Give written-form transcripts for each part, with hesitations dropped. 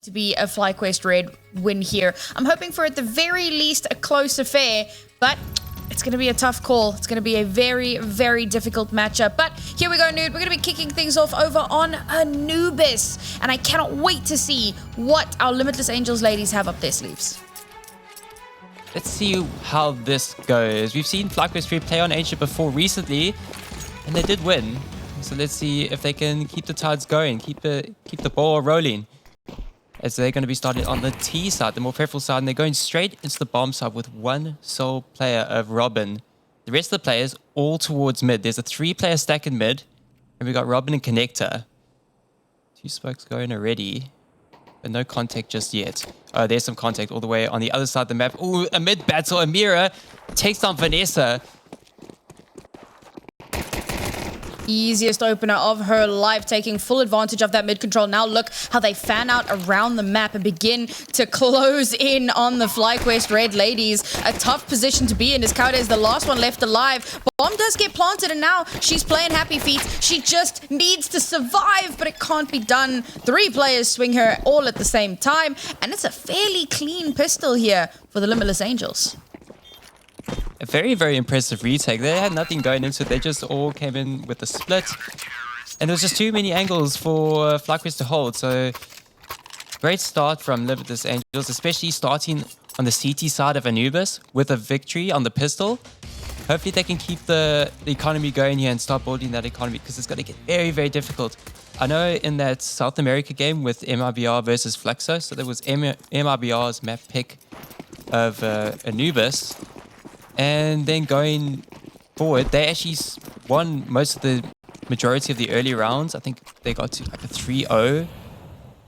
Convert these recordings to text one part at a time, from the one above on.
to be a FlyQuest Red win here. I'm hoping for at the very least a close affair, but it's going to be a tough call. It's going to be a very, very difficult matchup. But here we go, Nude. We're going to be kicking things off over on Anubis. And I cannot wait to see what our Limitless Angels ladies have up their sleeves. Let's see how this goes. We've seen FlyQuest Red play on Asia before recently, and they did win. So let's see if they can keep the tides going, keep the ball rolling. As they're going to be starting on the T side, the more preferable side, and they're going straight into the bomb side with one sole player of Robin. The rest of the players all towards mid. There's a 3-player stack in mid, and we got Robin and Connector. 2 smokes going already, but no contact just yet. Oh, there's some contact all the way on the other side of the map. Ooh, a mid battle. Amira takes down Vanessa. Easiest opener of her life, taking full advantage of that mid control. Now look how they fan out around the map and begin to close in on the FlyQuest Red ladies. A tough position to be in as Kaoday is the last one left alive. Bomb does get planted and now she's playing happy feet. She just needs to survive, but it can't be done. 3 players swing her all at the same time, and it's a fairly clean pistol here for the Limitless Angels. A very, very impressive retake. They had nothing going into it. They just all came in with a split. And there was just too many angles for FlyQuest to hold. So great start from Limitless Angels, especially starting on the CT side of Anubis with a victory on the pistol. Hopefully they can keep the economy going here and start building that economy, because it's going to get very, very difficult. I know in that South America game with MRBR versus Flexo, so there was MRBR's map pick of Anubis. And then going forward, they actually won most of the majority of the early rounds. I think they got to like a 3-0.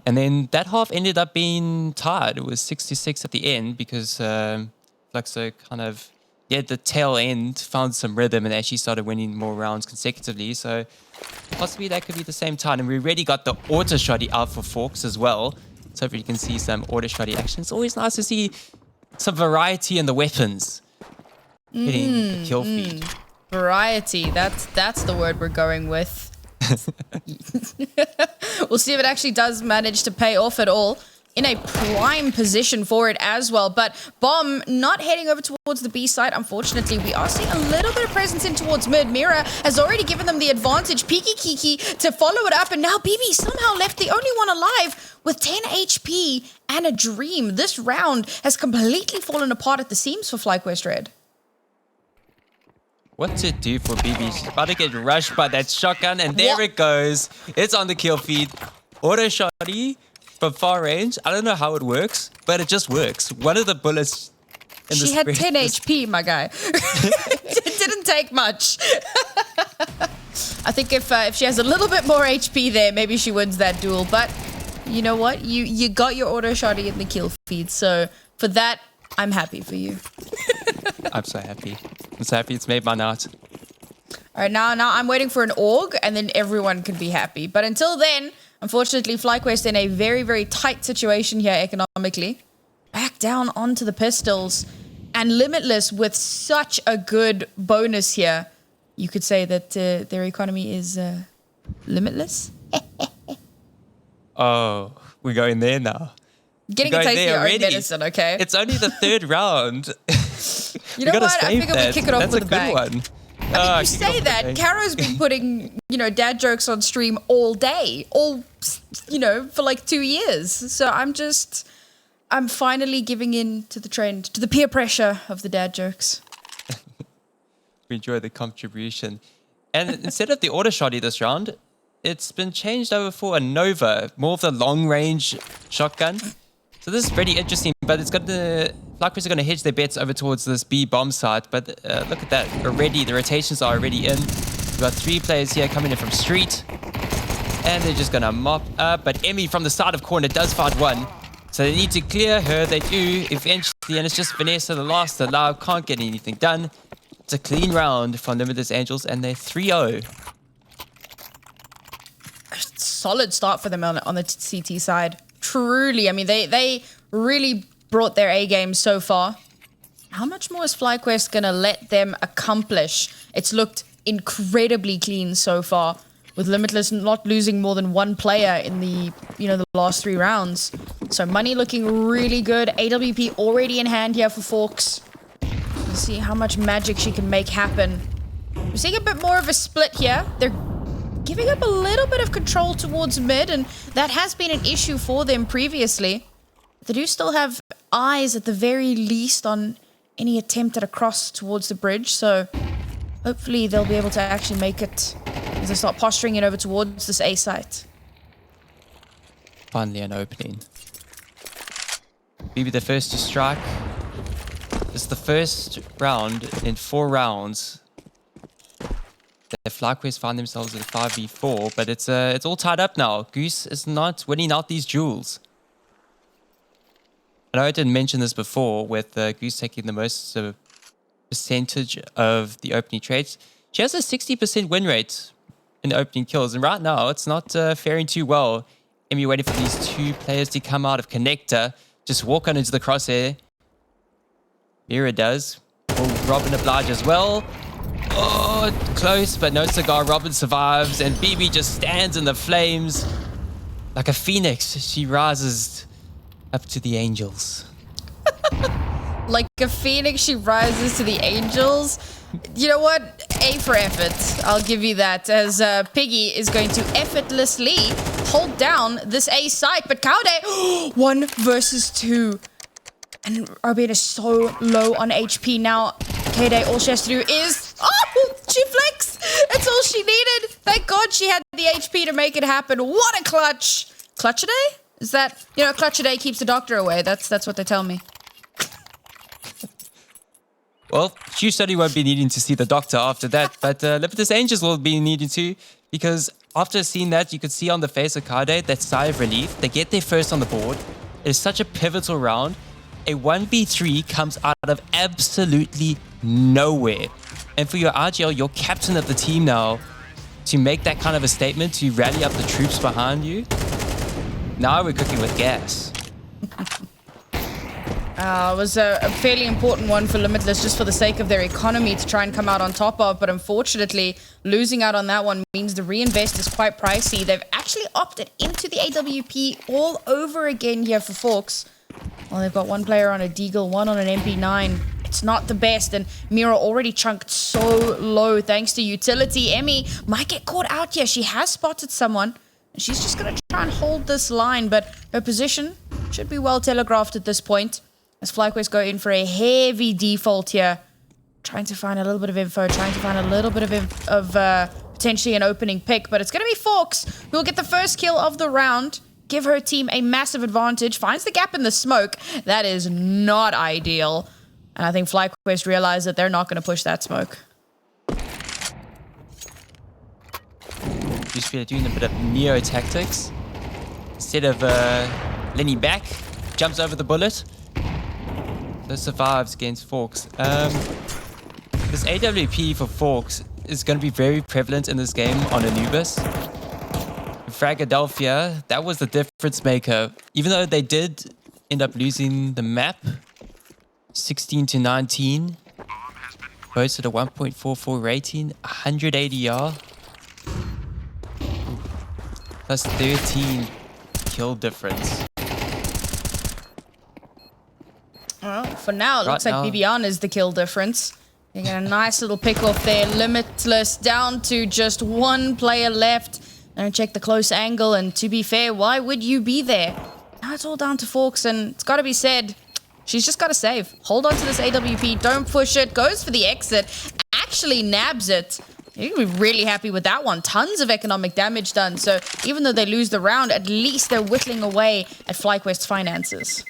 And then that half ended up being tied. It was 6-6 at the end because Fluxo kind of, the tail end found some rhythm and actually started winning more rounds consecutively. So possibly that could be the same time. And we already got the auto shotty out for Fawx as well. So hopefully you can see some auto shotty action. It's always nice to see some variety in the weapons. Hitting the kill feed. Variety. That's the word we're going with. We'll see if it actually does manage to pay off at all. In a prime position for it as well. But Bomb not heading over towards the B side. Unfortunately, we are seeing a little bit of presence in towards mid. Mira has already given them the advantage. PiggyKiKi to follow it up. And now BB somehow left the only one alive with 10 HP and a dream. This round has completely fallen apart at the seams for FlyQuest Red. What to do for BB? She's about to get rushed by that shotgun, and there it goes. It's on the kill feed. Auto shotty from far range. I don't know how it works, but it just works. One of the bullets in the She had 10 HP, my guy. It didn't take much. I think if she has a little bit more HP there, maybe she wins that duel. But you know what? You got your auto shotty in the kill feed. So for that, I'm happy for you. I'm so happy. I'm so happy it's made my night. All right, now I'm waiting for an AUG, and then everyone can be happy. But until then, unfortunately, FlyQuest in a very, very tight situation here economically. Back down onto the pistols. And Limitless with such a good bonus here. You could say that their economy is limitless. Oh, we're going there now. Getting a taste of your own medicine, okay? It's only the 3rd round. You know what? I figured we'd kick it off with a bang. That's a good one. I mean, you say that. Caro's been putting, dad jokes on stream all day. For like 2 years. So I'm finally giving in to the trend, to the peer pressure of the dad jokes. We enjoy the contribution. And instead of the auto shotty this round, it's been changed over for a Nova, more of the long range shotgun. So this is pretty interesting, but it's got the FlyQuest are going to hedge their bets over towards this B bomb site. But look at that. Already, the rotations are already in. We've got 3 players here coming in from street. And they're just going to mop up. But Emmy from the start of corner does find one. So they need to clear her. They do eventually. And it's just Vanessa, the last alive. Can't get anything done. It's a clean round from Limitless Angels. And they're 3-0. Solid start for them on the CT side. Truly, I mean, they really brought their A game so far. How much more is FlyQuest gonna let them accomplish? It's looked incredibly clean so far, with Limitless not losing more than 1 player in the the last 3 rounds. So money looking really good. AWP already in hand here for Fawx. Let's see how much magic she can make happen. We're seeing a bit more of a split here. They're giving up a little bit of control towards mid, and that has been an issue for them previously. They do still have eyes at the very least on any attempt at a cross towards the bridge, so hopefully they'll be able to actually make it as they start posturing it over towards this A site. Finally an opening. Maybe the first to strike. This is the first round in 4 rounds that FlyQuest find themselves in 5v4, but it's all tied up now. Goose is not winning out these duels. I know I didn't mention this before with Goose taking the most percentage of the opening trades. She has a 60% win rate in the opening kills, and right now it's not faring too well. Emmy waiting for these 2 players to come out of connector, just walk on into the crosshair. Mira does. Will Robin oblige as well? Oh, close, but no cigar. Robin survives, and BB just stands in the flames. Like a phoenix, she rises up to the angels. Like a phoenix, she rises to the angels. You know what? A for effort. I'll give you that, as Piggy is going to effortlessly hold down this A site. But Kaoday, 1 versus 2. And Arbin is so low on HP now. Kaoday, all she has to do is... Oh, she flicks! It's all she needed. Thank God she had the HP to make it happen. What a clutch! Clutchaday? Is that... You know, Clutchaday keeps the doctor away. That's what they tell me. Well, she certainly won't be needing to see the doctor after that, but Limitless Angels will be needing to, because after seeing that, you could see on the face of Kaoday that sigh of relief. They get their first on the board. It is such a pivotal round. A 1v3 comes out of absolutely nowhere. And for your RGL, your captain of the team now, to make that kind of a statement, to rally up the troops behind you, now we're cooking with gas. It was a fairly important one for Limitless, just for the sake of their economy to try and come out on top of. But unfortunately, losing out on that one means the reinvest is quite pricey. They've actually opted into the AWP all over again here for Fawx. Well, they've got 1 player on a Deagle, 1 on an MP9. It's not the best, and Mira already chunked so low thanks to utility. Emmy might get caught out here. She has spotted someone, and she's just going to try and hold this line, but her position should be well telegraphed at this point. As FlyQuest go in for a heavy default here. Trying to find a little bit of info, trying to find a little bit of potentially an opening pick, but it's going to be Fawx who will get the first kill of the round. Give her team a massive advantage. Finds the gap in the smoke. That is not ideal. And I think FlyQuest realized that they're not going to push that smoke. Just doing a bit of Neo tactics. Instead of leaning back, jumps over the bullet. So survives against Fawx. This AWP for Fawx is going to be very prevalent in this game on Anubis. Philadelphia, that was the difference maker. Even though they did end up losing the map, 16-19, posted a 1.44 rating, 100 ADR, plus 13 kill difference. Well, for now, it looks like Bibiana is the kill difference. You get a nice little pick off there. Limitless down to just 1 player left. And check the close angle, and to be fair, why would you be there? Now it's all down to Fawx, and it's got to be said, she's just got to save. Hold on to this AWP, don't push it, goes for the exit, actually nabs it. You can be really happy with that one. Tons of economic damage done, so even though they lose the round, at least they're whittling away at FlyQuest's finances.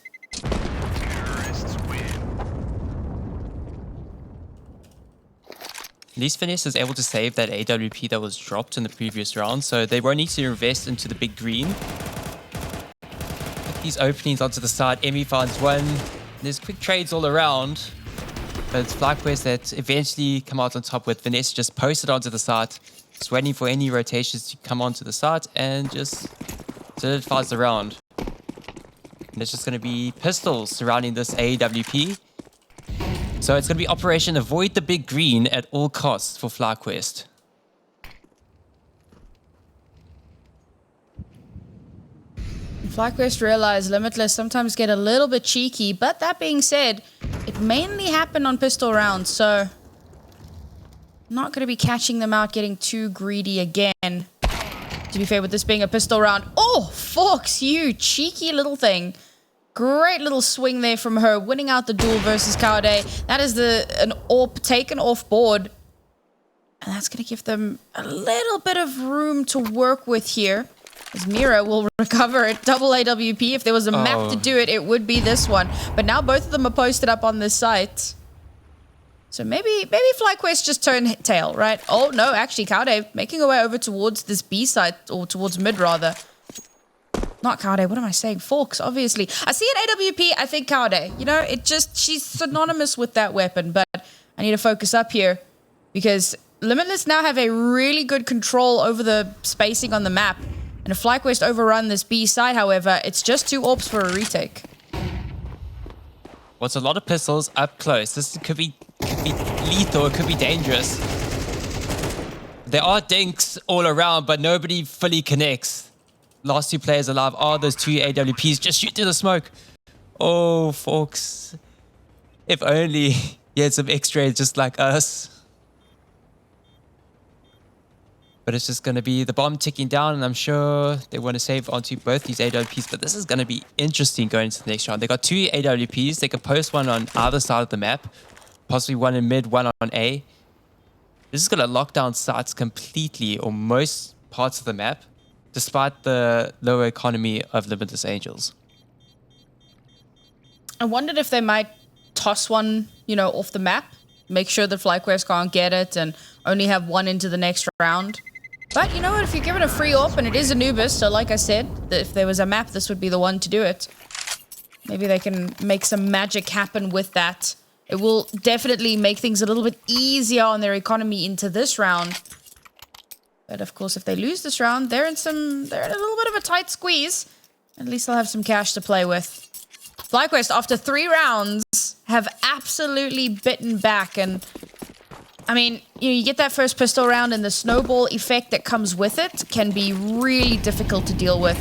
At least Vanessa is able to save that AWP that was dropped in the previous round, so they won't need to invest into the big green. Put these openings onto the side. Emmy finds 1. There's quick trades all around, but it's FlyQuest that eventually come out on top with Vanessa just posted onto the side, just waiting for any rotations to come onto the side and just solidifies the round. And there's just going to be pistols surrounding this AWP. So it's going to be Operation Avoid the Big Green at all costs for FlyQuest. FlyQuest realized Limitless sometimes get a little bit cheeky, but that being said, it mainly happened on pistol rounds, so not going to be catching them out getting too greedy again. To be fair, with this being a pistol round. Oh, Fawx, you cheeky little thing. Great little swing there from her, winning out the duel versus Kaoday. That is an AWP taken off board. And that's going to give them a little bit of room to work with here. As Mira will recover it. Double AWP. If there was a map to do it, it would be this one. But now both of them are posted up on this site. So maybe FlyQuest just turn tail, right? Oh, no, actually, Kaoday making her way over towards this B site, or towards mid, rather. Not Kaoday, what am I saying? Fawx, obviously. I see an AWP, I think Kaoday. You know, she's synonymous with that weapon, but I need to focus up here because Limitless now have a really good control over the spacing on the map. And if FlyQuest overrun this B side, however, it's just 2 AWPs for a retake. Well, it's a lot of pistols up close. This could be lethal, it could be dangerous. There are dinks all around, but nobody fully connects. Last 2 players alive are those 2 AWPs. Just shoot through the smoke. Oh, Fawx. If only he had some X-rays just like us. But it's just going to be the bomb ticking down, and I'm sure they want to save onto both these AWPs. But this is going to be interesting going into the next round. They got 2 AWPs. They could post one on either side of the map. Possibly one in mid, one on A. This is going to lock down sites completely, or most parts of the map, despite the lower economy of Limitless Angels. I wondered if they might toss one, off the map. Make sure that FlyQuest can't get it and only have one into the next round. But you know what? If you give it a free AWP, and it is Anubis, so like I said, if there was a map, this would be the one to do it. Maybe they can make some magic happen with that. It will definitely make things a little bit easier on their economy into this round. But of course, if they lose this round, they're in a little bit of a tight squeeze. At least they'll have some cash to play with. FlyQuest, after 3 rounds, have absolutely bitten back. And I mean, you get that first pistol round, and the snowball effect that comes with it can be really difficult to deal with.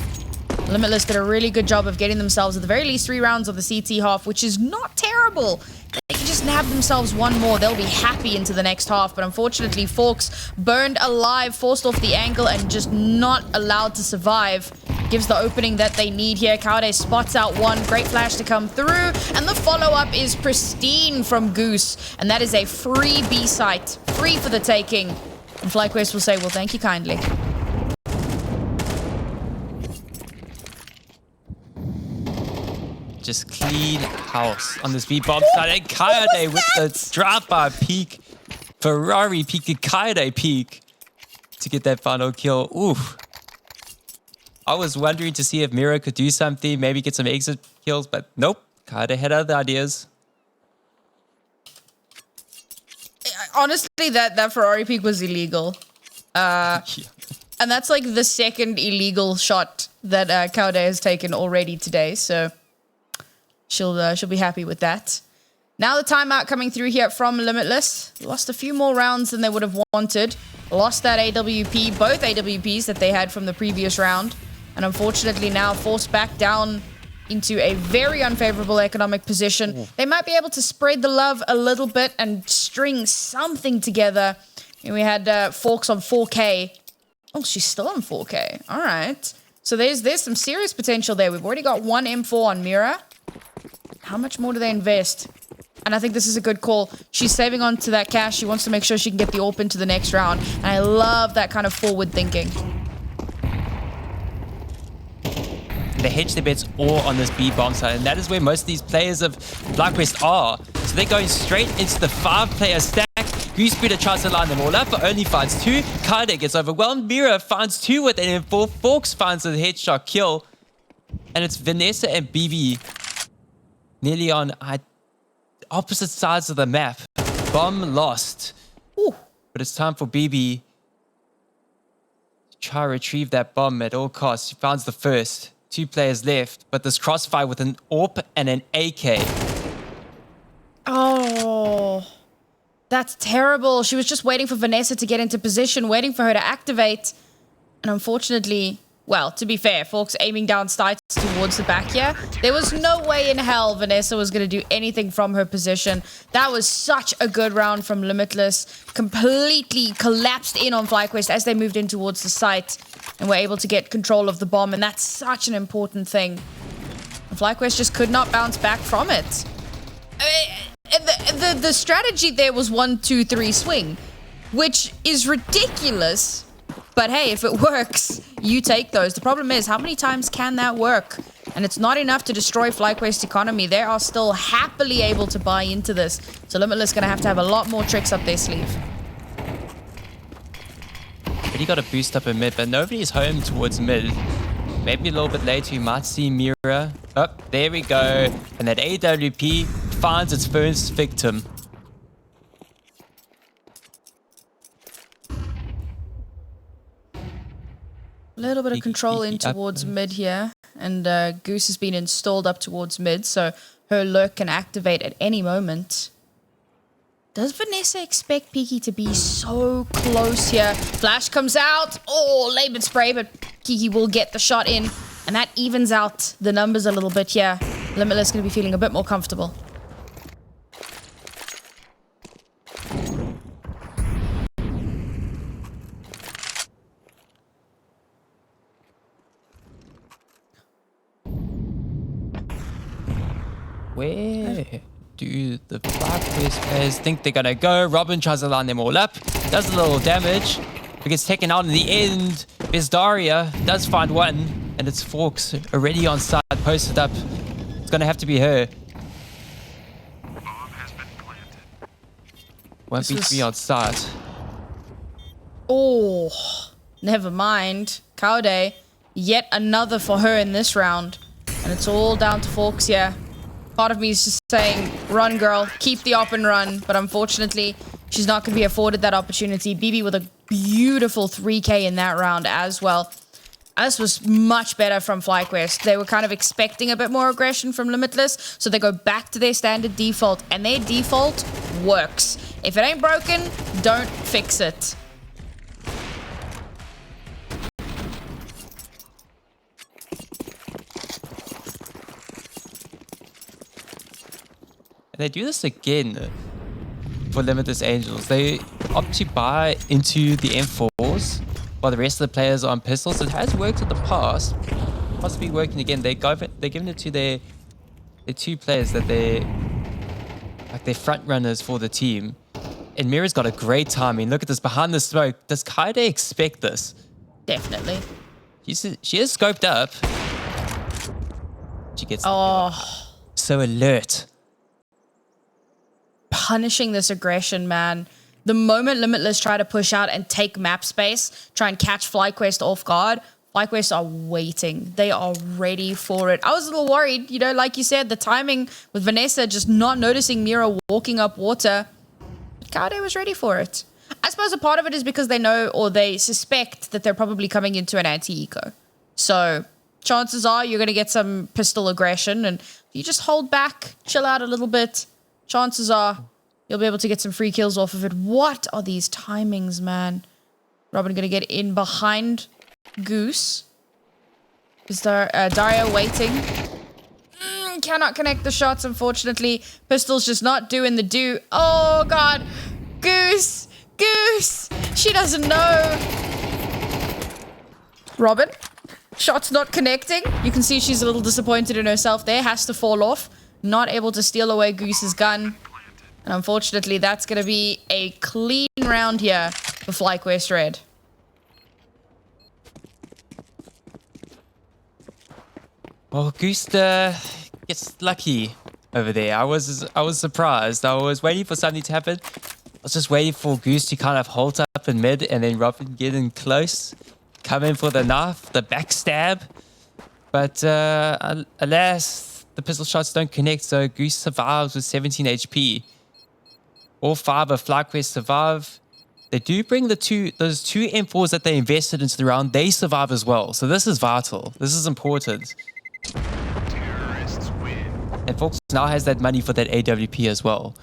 Limitless did a really good job of getting themselves at the very least 3 rounds of the CT half, which is not terrible. They can just nab themselves one more. They'll be happy into the next half. But unfortunately, Fawx burned alive, forced off the angle, and just not allowed to survive. Gives the opening that they need here. Kaoday spots out one. Great flash to come through. And the follow-up is pristine from Goose. And that is a free B site. Free for the taking. And FlyQuest will say, well, thank you kindly. Just clean house on this B-bomb side. And Kaoday with the drive-by peek. Ferrari peek, Kaoday peek to get that final kill. Ooh. I was wondering to see if Mira could do something, maybe get some exit kills, but nope. Kaoday had other ideas. Honestly, that Ferrari peek was illegal. Yeah. And that's like the second illegal shot that Kaoday has taken already today, so she'll be happy with that. Now the timeout coming through here from Limitless. Lost a few more rounds than they would have wanted. Lost that AWP, both AWPs that they had from the previous round. And unfortunately now forced back down into a very unfavorable economic position. Ooh. They might be able to spread the love a little bit and string something together. And we had Fawx on 4K. Oh, she's still on 4K. All right. So there's some serious potential there. We've already got 1 M4 on Mira. How much more do they invest? And I think this is a good call. She's saving on to that cash. She wants to make sure she can get the AWP into the next round. And I love that kind of forward thinking. They hedge their bets all on this B-bomb side, and that is where most of these players of FlyQuest are. So they're going straight into the 5-player stack. Goosebreeder tries to line them all up, but only finds 2. Kaoday gets overwhelmed. Mira finds 2 with an M4. Fawx finds a headshot kill. And it's Vanessa and BB nearly on opposite sides of the map. Bomb lost. Ooh. But it's time for BB to try to retrieve that bomb at all costs. She finds the first. 2 players left, but this crossfire with an AWP and an AK. Oh, that's terrible. She was just waiting for Vanessa to get into position, waiting for her to activate. And unfortunately, Well, to be fair, Fawx aiming down sights towards the back here. There was no way in hell Vanessa was going to do anything from her position. That was such a good round from Limitless. Completely collapsed in on FlyQuest as they moved in towards the site and were able to get control of the bomb. And that's such an important thing. FlyQuest just could not bounce back from it. The strategy there was 1-2-3 swing, which is ridiculous. But hey, if it works, you take those. The problem is, how many times can that work? And it's not enough to destroy FlyQuest's economy. They are still happily able to buy into this. So Limitless going to have a lot more tricks up their sleeve. But he got a boost up in mid, but nobody's home towards mid. Maybe a little bit later, you might see Mira. Oh, there we go. And that AWP finds its first victim. A little bit of control in towards mid here. And Goose has been installed up towards mid, so her lurk can activate at any moment. Does Vanessa expect Piki to be so close here? Flash comes out. Oh, labeled spray, but Kiki will get the shot in. And that evens out the numbers a little bit here. Limitless going to be feeling a bit more comfortable. Where do the FlyQuest players think they're gonna go? Robin tries to line them all up, does a little damage, but gets taken out in the end. Bizdaria does find one, and it's Fawx already on side, posted up. It's gonna have to be her. Won't be three on side. Oh, never mind. Kaoday, yet another for her in this round. And it's all down to Fawx here. Part of me is just saying, run girl, keep the op and run. But unfortunately, she's not going to be afforded that opportunity. BB with a beautiful 3K in that round as well. This was much better from FlyQuest. They were kind of expecting a bit more aggression from Limitless, so they go back to their standard default, and their default works. If it ain't broken, don't fix it. And they do this again for Limitless Angels. They opt to buy into the M4s while the rest of the players are on pistols. It has worked in the past, possibly working again. They're giving it to their two players that they're front runners for the team. And Mira's got a great timing. Look at this behind the smoke. Does Kaoday expect this? Definitely. She is scoped up. She gets so alert. Punishing this aggression, man. The moment Limitless try to push out and take map space, try and catch FlyQuest off guard, FlyQuest are waiting. They are ready for it. I was a little worried, you know, like you said, the timing with Vanessa just not noticing Mira walking up water. But Kaoday was ready for it. I suppose a part of it is because they know or they suspect that they're probably coming into an anti-eco. So chances are you're going to get some pistol aggression, and if you just hold back, chill out a little bit, chances are you'll be able to get some free kills off of it. What are these timings, man? Robin going to get in behind Goose. Is there Dario waiting? Cannot connect the shots, unfortunately. Pistol's just not doing the do. Oh, God. Goose. Goose. She doesn't know. Robin. Shot's not connecting. You can see she's a little disappointed in herself there. Has to fall off. Not able to steal away Goose's gun. And unfortunately, that's going to be a clean round here for FlyQuest Red. Well, Goose gets lucky over there. I was surprised. I was waiting for something to happen. I was just waiting for Goose to kind of halt up in mid and then Robin get in close. Come in for the knife, the backstab. But alas, the pistol shots don't connect, so Goose survives with 17 HP. All 5 of FlyQuest survive. They do bring those two M4s that they invested into the round. They survive as well. So this is vital. This is important. And Fawx now has that money for that AWP as well.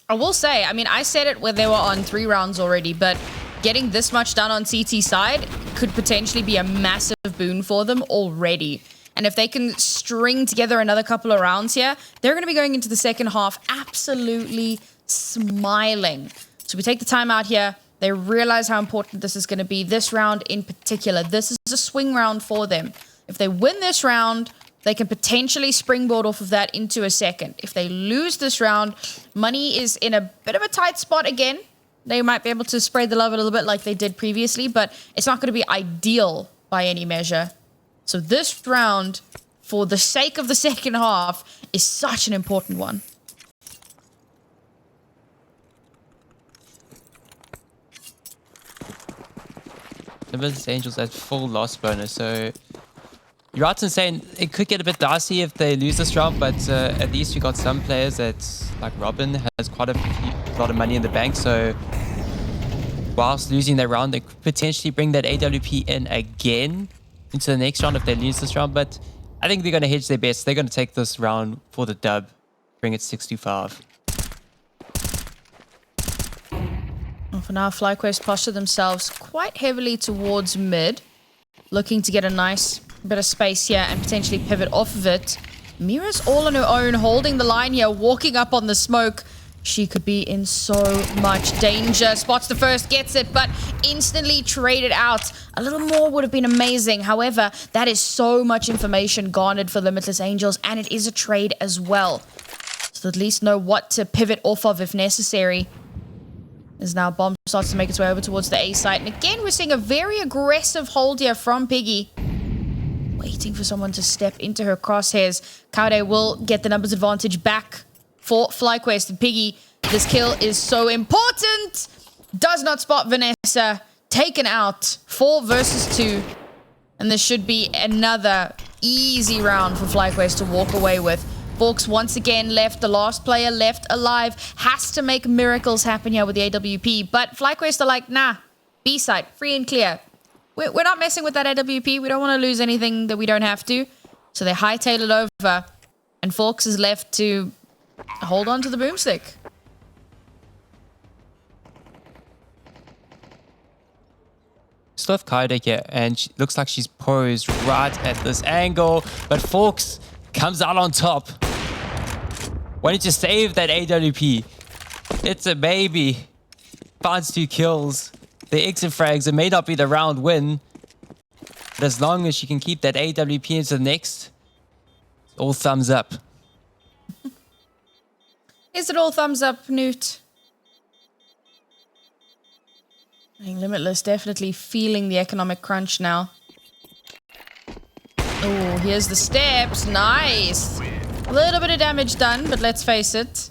I will say, I mean, I said it when they were on 3 rounds already, but getting this much done on CT side could potentially be a massive boon for them already. And if they can string together another couple of rounds here, they're going to be going into the second half absolutely smiling. So we take the time out here. They realize how important this is going to be. This round in particular, this is a swing round for them. If they win this round, they can potentially springboard off of that into a second. If they lose this round, Money is in a bit of a tight spot again. They might be able to spread the love a little bit like they did previously, but it's not going to be ideal by any measure. So this round, for the sake of the second half, is such an important one. Limitless Angels at full loss bonus, so you're right in saying it could get a bit dicey if they lose this round, but at least we got some players that, like Robin, has quite a lot of money in the bank, so whilst losing that round, they could potentially bring that AWP in again into the next round if they lose this round, but I think they're going to hedge their bets. They're going to take this round for the dub, bring it 6-5. Well, for now, FlyQuest posture themselves quite heavily towards mid, looking to get a nice bit of space here and potentially pivot off of it. Mira's all on her own, holding the line here, walking up on the smoke. She could be in so much danger. Spots the first, gets it, but instantly traded out. A little more would have been amazing. However, that is so much information garnered for Limitless Angels, and it is a trade as well. So at least know what to pivot off of if necessary. As now Bomb starts to make its way over towards the A site. And again, we're seeing a very aggressive hold here from Piggy. Waiting for someone to step into her crosshairs. Kaoday will get the numbers advantage back for FlyQuest. And Piggy, this kill is so important. Does not spot Vanessa. Taken out. 4 versus 2. And this should be another easy round for FlyQuest to walk away with. Fawx once again left, the last player left alive, has to make miracles happen here with the AWP, but FlyQuest are like, nah, B side, free and clear. We're not messing with that AWP, we don't want to lose anything that we don't have to, so they hightail it over, and Fawx is left to hold on to the boomstick. Still have Kaoday here, and she looks like she's posed right at this angle, but Fawx comes out on top. Wanted to save that AWP. It's a baby. Finds 2 kills. The exit frags, it may not be the round win, but as long as she can keep that AWP into the next, all thumbs up. Is it all thumbs up, Newt? I think Limitless definitely feeling the economic crunch now. Oh, here's the steps. Nice. A little bit of damage done, but let's face it.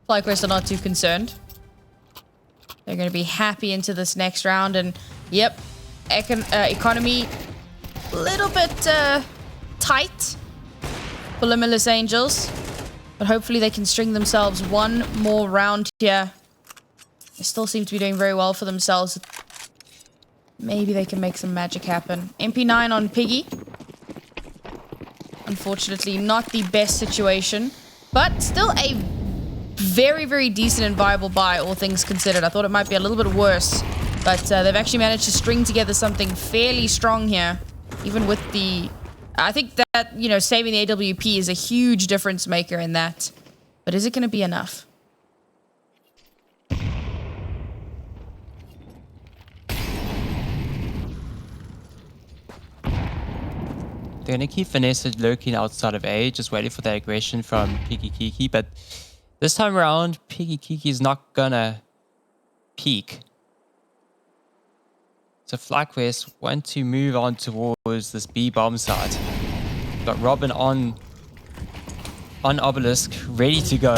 FlyQuest are not too concerned. They're going to be happy into this next round. And, yep, economy a little bit tight for Limitless Angels. But hopefully they can string themselves one more round here. They still seem to be doing very well for themselves. Maybe they can make some magic happen. MP9 on Piggy. Unfortunately, not the best situation, but still a very, very decent and viable buy, all things considered. I thought it might be a little bit worse, but they've actually managed to string together something fairly strong here, even with the... I think that, you know, saving the AWP is a huge difference maker in that, but is it going to be enough? They're going to keep Vanessa lurking outside of A, just waiting for that aggression from PiggyKiKi, but this time around, PiggyKiKi is not going to peek. So FlyQuest want to move on towards this B bomb site. Got Robin on Obelisk, ready to go.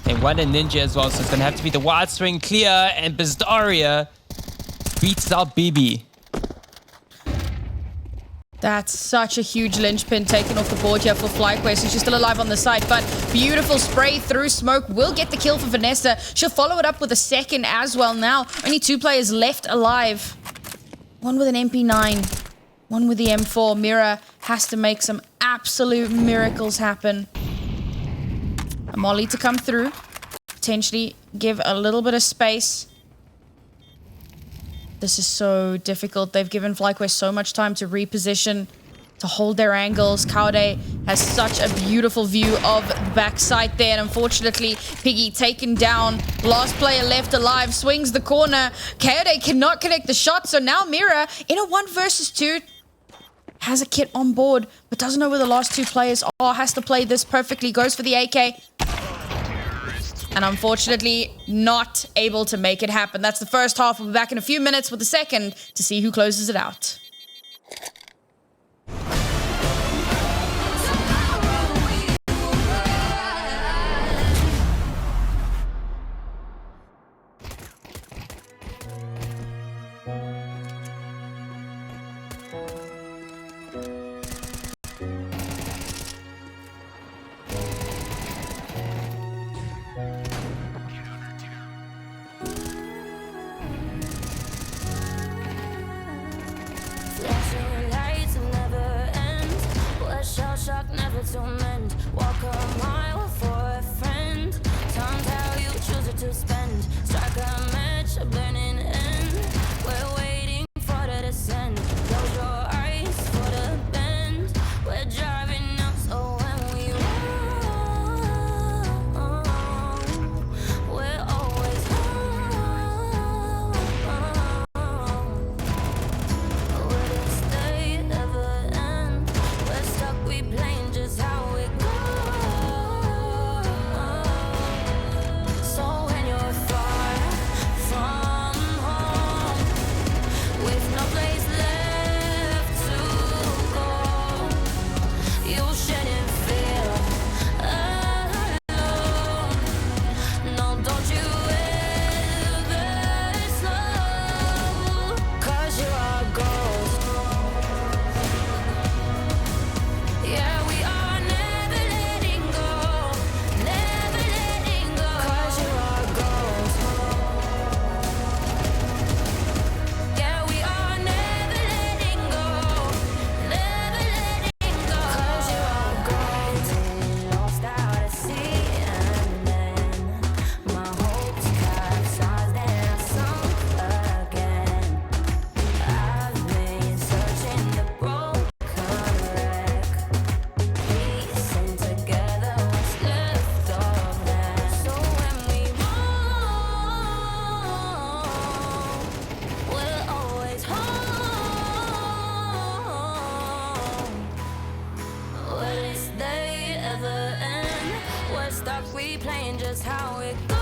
And one in Ninja as well, so it's going to have to be the wide swing clear, and Bizdaria beats out BB. That's such a huge linchpin taken off the board here for FlyQuest. She's still alive on the site, but beautiful spray through smoke will get the kill for Vanessa. She'll follow it up with a second as well now. Only 2 players left alive. One with an MP9, one with the M4. Mira has to make some absolute miracles happen. A molly to come through. Potentially give a little bit of space. This is so difficult. They've given FlyQuest so much time to reposition, to hold their angles. Kaoday has such a beautiful view of the backside there. And unfortunately, Piggy taken down. Last player left alive. Swings the corner. Kaoday cannot connect the shot. So now Mira, in a 1 versus 2, has a kit on board, but doesn't know where the last 2 players are. Has to play this perfectly. Goes for the AK. And unfortunately, not able to make it happen. That's the first half. We'll be back in a few minutes with the second to see who closes it out. Never to mend. Walk a mile for a friend. Times how you choose it to spend. Strike a match, a burning end. We're waiting for the descent. Close your eyes for the bend. We're driving up, so when we roll, we're always home. Will this day ever end? We're stuck, we playing just how it goes. So when you're far from home, with no place left to go, you shouldn't feel alone. No, don't you ever slow, 'cause you're a ghost. Yeah, we are never letting go, never letting go, 'cause you are a ghost. Yeah, we are never letting go, never letting go, 'cause you are a ghost. Lost out at sea, and then my hopes capsized and I sunk again. I've been searching the broken wreck, piecing together what's left of that. So when we roll, we're always home. Will this day ever end? We're stuck replaying just how it goes.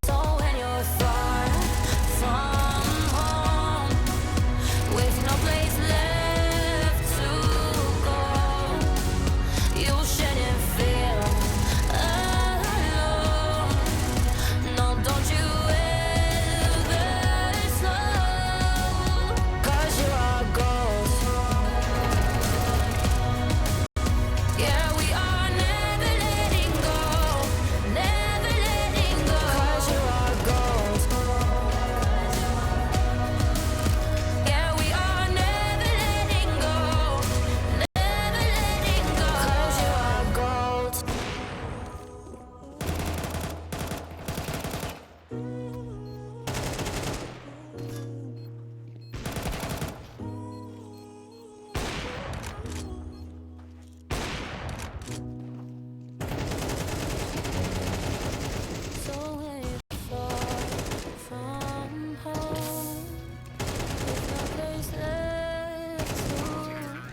So when you're far from home, with no place left to go, you shouldn't feel alone. No, don't you ever slow, 'cause you are a ghost. Yeah, we are never letting go, never letting go, 'cause you are a ghost. Yeah, we are never letting go, never letting go, 'cause you are a ghost. So when you're far from home, with no place left to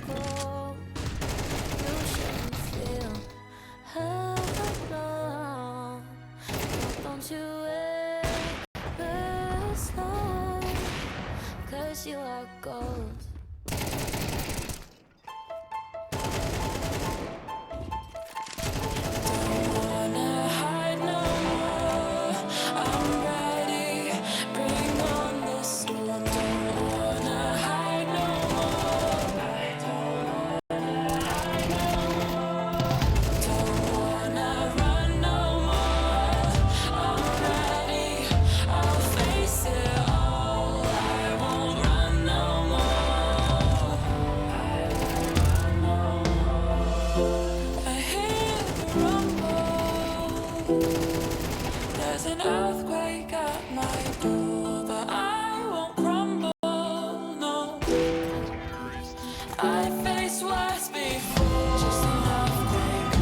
go, you shouldn't feel alone. Don't you ever slow, 'cause you are gold. Don't wanna hide no more. I'm ready. Bring on the storm. Don't wanna hide no more. Don't wanna run no more. I'm ready. I'll face it all. I won't run no more. earthquake at my door, but I won't crumble, no. I faced worse before. Just an earthquake.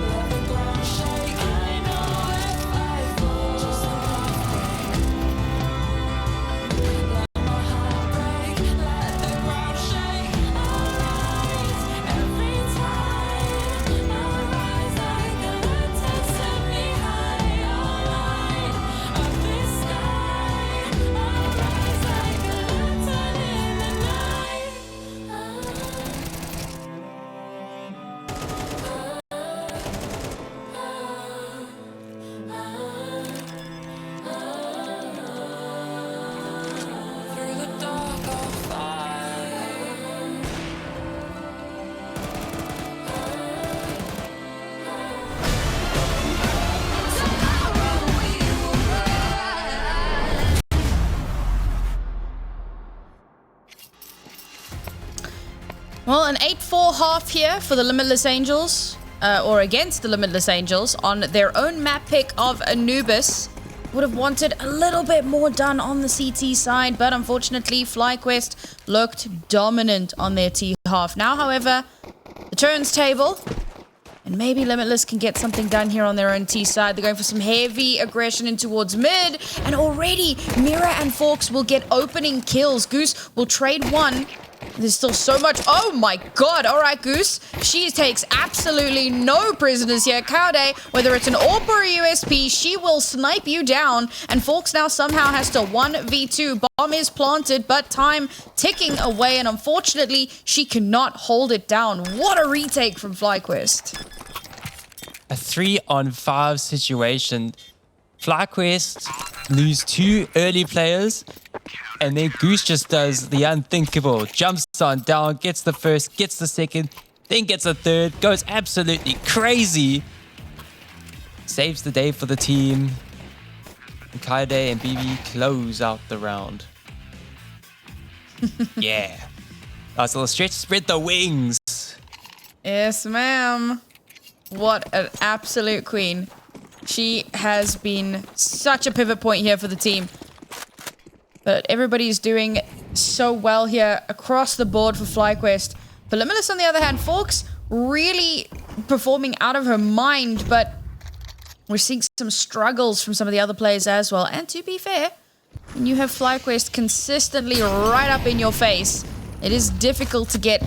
Let the ground shake. I know if I fall. Just an earthquake. Let my heart break. Let the ground shake. I'll rise every time. I'll rise like a mountain, set me high. I'll light up this sky. I'll rise like a lantern in the night. Through the dark I'll fight. Tomorrow we will rise. Well, an 8-4 half here for the Limitless Angels, or against the Limitless Angels, on their own map pick of Anubis. Would have wanted a little bit more done on the CT side, but unfortunately, FlyQuest looked dominant on their T half. Now, however, the turns table, and maybe Limitless can get something done here on their own T side. They're going for some heavy aggression in towards mid, and already Mira and Fawx will get opening kills. Goose will trade one. There's still so much. Oh my god. All right, Goose. She takes absolutely no prisoners here. Kaoday, whether it's an AWP or a USP, she will snipe you down. And Fawx now somehow has to 1v2. Bomb is planted, but time ticking away. And unfortunately, she cannot hold it down. What a retake from FlyQuest. A 3-on-5 situation. FlyQuest lose 2 early players, and then Goose just does the unthinkable. Jumps on down, gets the first, gets the second, then gets a third, goes absolutely crazy. Saves the day for the team. And Kaoday and BB close out the round. Yeah. Nice little stretch, spread the wings. Yes, ma'am. What an absolute queen. She has been such a pivot point here for the team. But everybody's doing so well here across the board for FlyQuest. For Limitless, on the other hand, Fawx really performing out of her mind, but we're seeing some struggles from some of the other players as well. And to be fair, when you have FlyQuest consistently right up in your face, it is difficult to get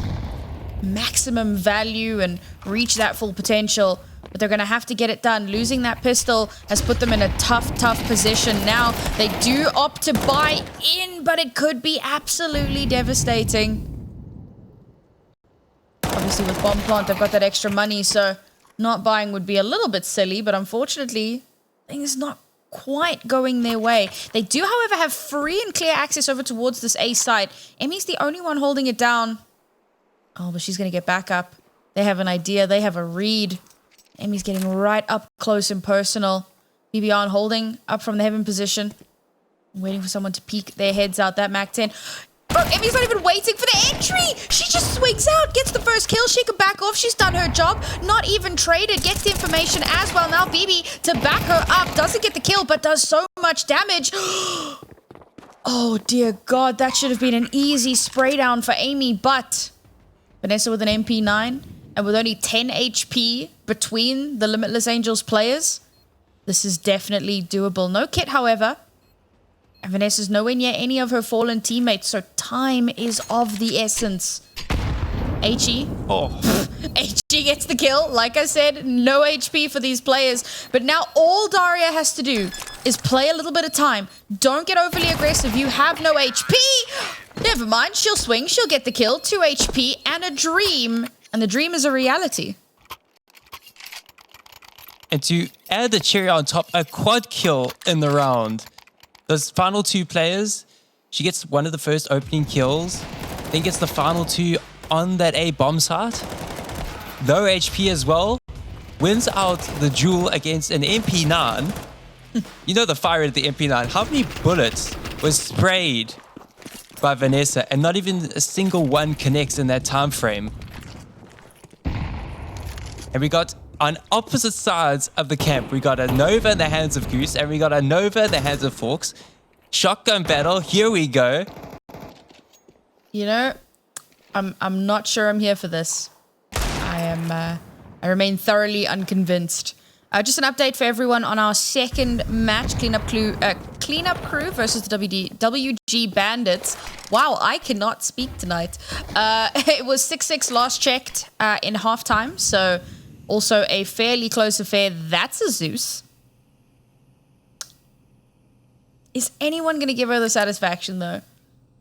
maximum value and reach that full potential. But they're going to have to get it done. Losing that pistol has put them in a tough position. Now, they do opt to buy in, but it could be absolutely devastating. Obviously, with Bomb Plant, they've got that extra money, so not buying would be a little bit silly, but unfortunately, things not quite going their way. They do, however, have free and clear access over towards this A side. Emmy's the only one holding it down. Oh, but she's going to get back up. They have an idea. They have a read. Emmy's getting right up close and personal. BBR holding up from the heaven position. Waiting for someone to peek their heads out. That Mac 10. Bro, Emmy's not even waiting for the entry. She just swings out, gets the first kill. She can back off. She's done her job. Not even traded. Gets the information as well. Now BB to back her up. Doesn't get the kill, but does so much damage. Oh, dear God. That should have been an easy spray down for Amy, but Vanessa with an MP9. And with only 10 HP between the Limitless Angels players, this is definitely doable. No kit, however. And Vanessa's nowhere near any of her fallen teammates, so time is of the essence. HE. Oh. HE gets the kill. Like I said, no HP for these players. But now all Daria has to do is play a little bit of time. Don't get overly aggressive. You have no HP. Never mind. She'll swing. She'll get the kill. 2 HP and a dream. And the dream is a reality. And to add the cherry on top, a quad kill in the round. Those final 2 players, she gets one of the first opening kills, then gets the final 2 on that A bomb site. Low HP as well. Wins out the duel against an MP9. You know the fire at the MP9. How many bullets was sprayed by Vanessa and not even a single one connects in that time frame? And we got on opposite sides of the camp, we got a Nova in the hands of Goose, and we got a Nova in the hands of Fawx. Shotgun battle, here we go. You know, I'm not sure I'm here for this. I remain thoroughly unconvinced. Just an update for everyone on our second match, cleanup crew versus the WG Bandits. Wow, I cannot speak tonight. It was 6-6 last checked in halftime, so also a fairly close affair. That's a Zeus. Is anyone going to give her the satisfaction, though?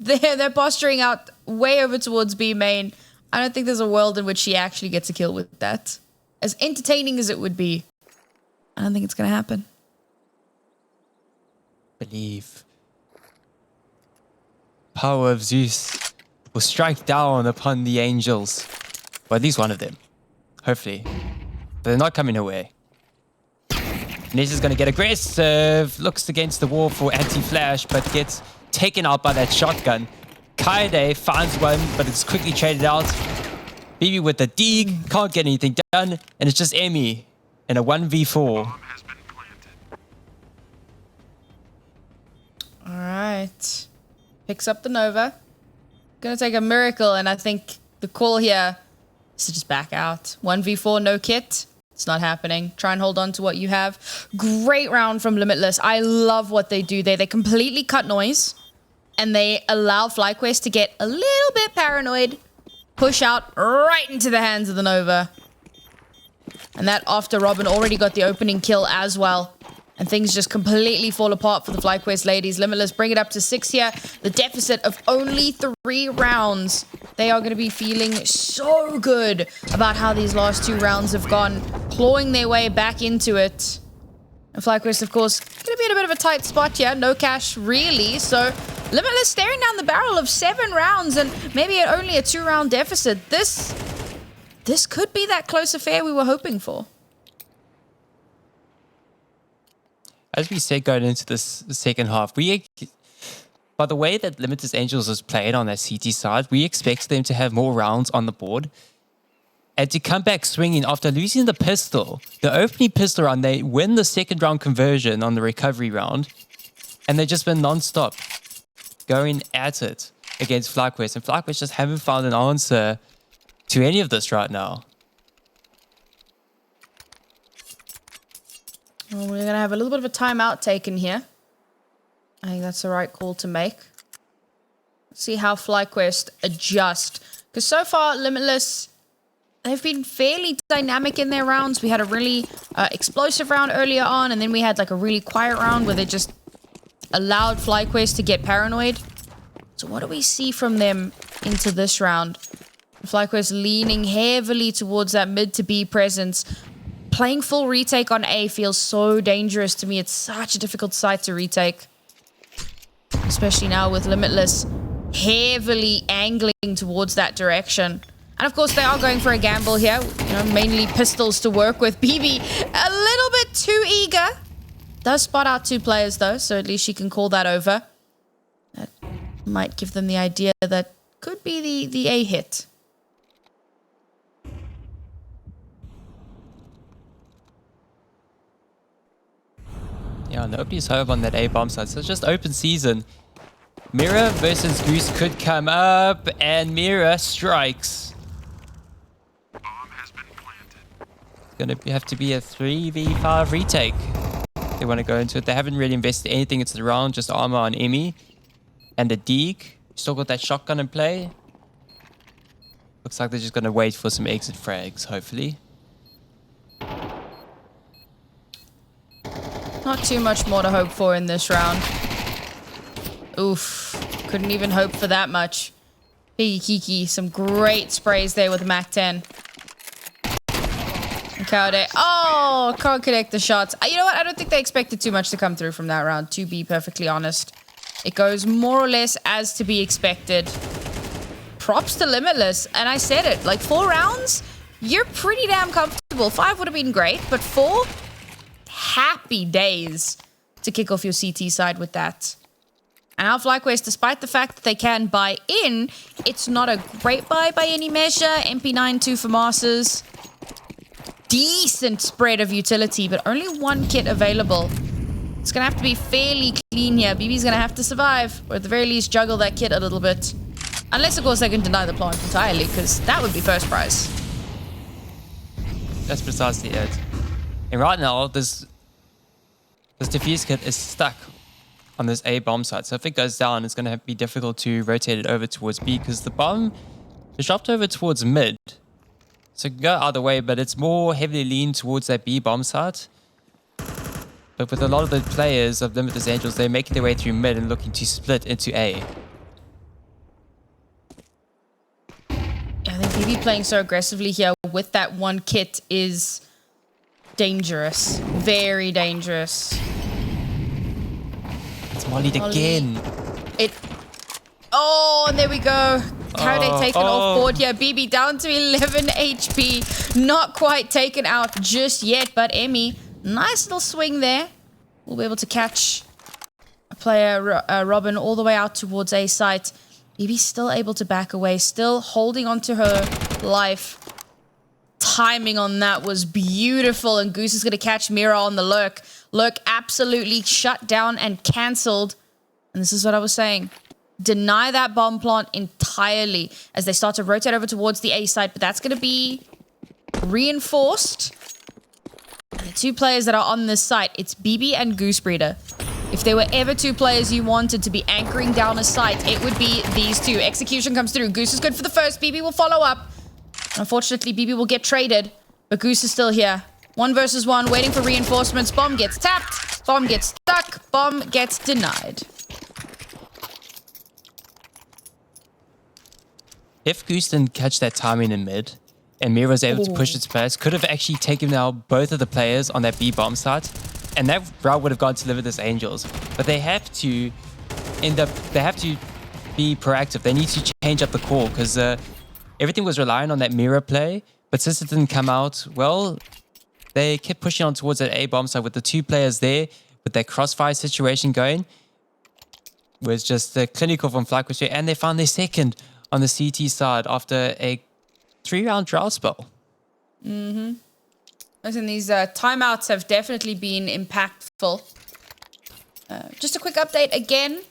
They're posturing out way over towards B main. I don't think there's a world in which she actually gets a kill with that. As entertaining as it would be, I don't think it's going to happen. Believe. Power of Zeus will strike down upon the angels. Or at least one of them. Hopefully. But they're not coming her way. Vanessa's going to get aggressive. Looks against the wall for anti-flash, but gets taken out by that shotgun. Kaoday finds one, but it's quickly traded out. BB with the dig. Can't get anything done. And it's just Emmy in a 1v4. Alright. Picks up the Nova. Gonna take a miracle, and I think the call here is to just back out. 1v4, no kit. It's not happening. Try and hold on to what you have. Great round from Limitless. I love what they do there. They completely cut noise, and they allow FlyQuest to get a little bit paranoid. Push out right into the hands of the Nova. And that after Robin already got the opening kill as well. And things just completely fall apart for the FlyQuest ladies. Limitless bring it up to 6 here. The deficit of only 3 rounds. They are going to be feeling so good about how these last 2 rounds have gone. Clawing their way back into it. And FlyQuest, of course, going to be in a bit of a tight spot here. No cash, really. So Limitless staring down the barrel of 7 rounds and maybe only a 2-round deficit. This could be that close affair we were hoping for. As we said going into this second half, by the way that Limitless Angels has played on that CT side, we expect them to have more rounds on the board. And to come back swinging after losing the pistol, the opening pistol round, they win the second round conversion on the recovery round. And they've just been non-stop going at it against FlyQuest. And FlyQuest just haven't found an answer to any of this right now. Well, we're going to have a little bit of a timeout taken here. I think that's the right call to make. Let's see how FlyQuest adjust. Because so far, Limitless, they've been fairly dynamic in their rounds. We had a really explosive round earlier on, and then we had like a really quiet round where they just allowed FlyQuest to get paranoid. So what do we see from them into this round? FlyQuest leaning heavily towards that mid to B presence. Playing full retake on A feels so dangerous to me. It's such a difficult site to retake. Especially now with Limitless heavily angling towards that direction. And of course, they are going for a gamble here. You know, mainly pistols to work with. BB a little bit too eager. Does spot out 2 players though, so at least she can call that over. That might give them the idea that could be the A hit. Yeah, nobody's home on that A bomb side, so it's just open season. Mira versus Goose could come up, and Mira strikes. It's going to have to be a 3v5 retake. They want to go into it. They haven't really invested anything into the round, just armor on Emmy. And the Deke. Still got that shotgun in play. Looks like they're just going to wait for some exit frags, hopefully. Not too much more to hope for in this round. Oof. Couldn't even hope for that much. PiggyKiKi, some great sprays there with Mac 10. And Kaoday. Oh, can't connect the shots. You know what? I don't think they expected too much to come through from that round, to be perfectly honest. It goes more or less as to be expected. Props to Limitless. And I said it, like 4 rounds, you're pretty damn comfortable. 5 would have been great, but 4... happy days to kick off your CT side with that. And now FlyQuest, despite the fact that they can buy in, it's not a great buy by any measure. MP9 2 for Masters. decent spread of utility, but only one kit available. It's going to have to be fairly clean here. BB's going to have to survive, or at the very least juggle that kit a little bit. Unless, of course, they can deny the plant entirely, because that would be first prize. That's precisely it. And right now, this defuse kit is stuck on this A bomb site. So if it goes down, it's going to be difficult to rotate it over towards B, because the bomb is dropped over towards mid. So it can go either way, but it's more heavily leaned towards that B bomb site. But with a lot of the players of Limitless Angels, they're making their way through mid and looking to split into A. I think BB playing so aggressively here with that one kit is dangerous. Very dangerous. It's mollied again. Oh, and there we go. Kaoday taken off board here. BB down to 11 HP. Not quite taken out just yet, but Emmy, nice little swing there. We'll be able to catch a player, Robin, all the way out towards A site. BB still able to back away, still holding on to her life. Timing on that was beautiful, and Goose is going to catch Mira on the lurk. Lurk absolutely shut down and cancelled. And this is what I was saying. Deny that bomb plant entirely as they start to rotate over towards the A site, but that's going to be reinforced. And the two players that are on this site, it's BB and Goosebreeder. If there were ever two players you wanted to be anchoring down a site, it would be these two. Execution comes through. Goose is good for the first. BB will follow up. Unfortunately, BB will get traded, but Goose is still here. 1 versus 1, waiting for reinforcements. Bomb gets tapped. Bomb gets stuck. Bomb gets denied. If Goose didn't catch that timing in mid, and Mira was able to push its pass, could have actually taken out both of the players on that B bomb site, and that route would have gone to Limitless Angels. But they have to be proactive. They need to change up the call, because everything was relying on that Mira play, but since it didn't come out, well, they kept pushing on towards that A bomb site with the two players there, with that crossfire situation going. It was just clinical from FlyQuest, and they found their second on the CT side after a 3-round drought spell. Mm-hmm. Listen, these timeouts have definitely been impactful. Just a quick update again.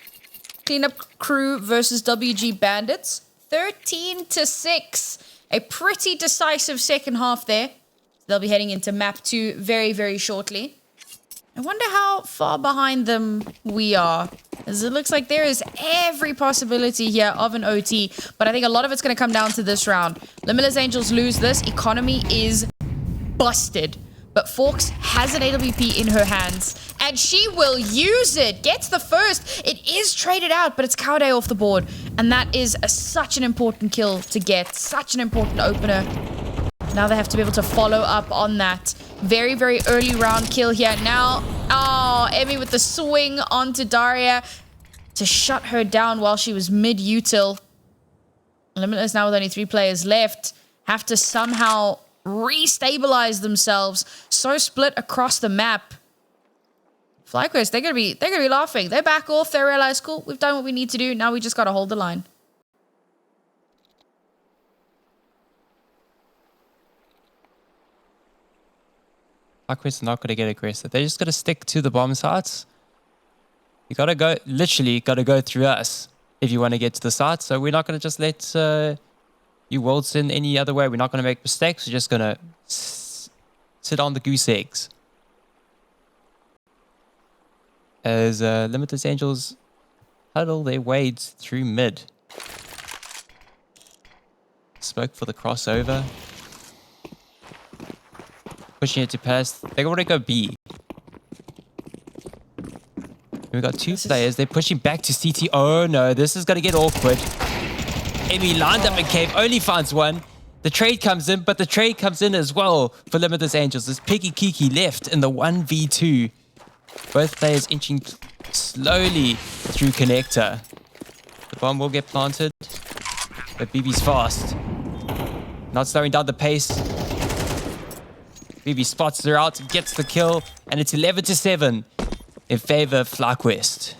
Cleanup crew versus WG Bandits. 13-6. A pretty decisive second half there. They'll be heading into map 2 very, very shortly. I wonder how far behind them we are, as it looks like there is every possibility here of an OT, but I think a lot of it's going to come down to this round. Limitless Angels lose this. Economy is busted, but Fawx has an AWP in her hands, and she will use it. Gets the first. It is traded out, but it's Kaoday off the board, and that is such an important kill to get, such an important opener. Now they have to be able to follow up on that. Very, very early round kill here. Now, Emmy with the swing onto Daria to shut her down while she was mid-util. Limitless now with only 3 players left. Have to somehow restabilize themselves. So split across the map. FlyQuest, they're gonna be laughing. They back off. They realize, cool, we've done what we need to do. Now we just gotta hold the line. FlyQuest are not going to get aggressive. They're just going to stick to the bomb sites. You got to go, literally got to go through us if you want to get to the site. So we're not going to just let you waltz in any other way. We're not going to make mistakes. We're just going to sit on the goose eggs. As Limitless Angels huddle their way through mid. Smoke for the crossover. Pushing it to pass. They want to go B. We've got 2 players. They're pushing back to CT. Oh no, this is going to get awkward. Emmy lined up in cave, only finds one. The trade comes in, but the trade comes in as well for Limitless Angels. There's PiggyKiKi left in the 1v2. Both players inching slowly through connector. The bomb will get planted, but BB's fast. Not slowing down the pace. BB spots her out, gets the kill, and it's 11-7 in favor of FlyQuest.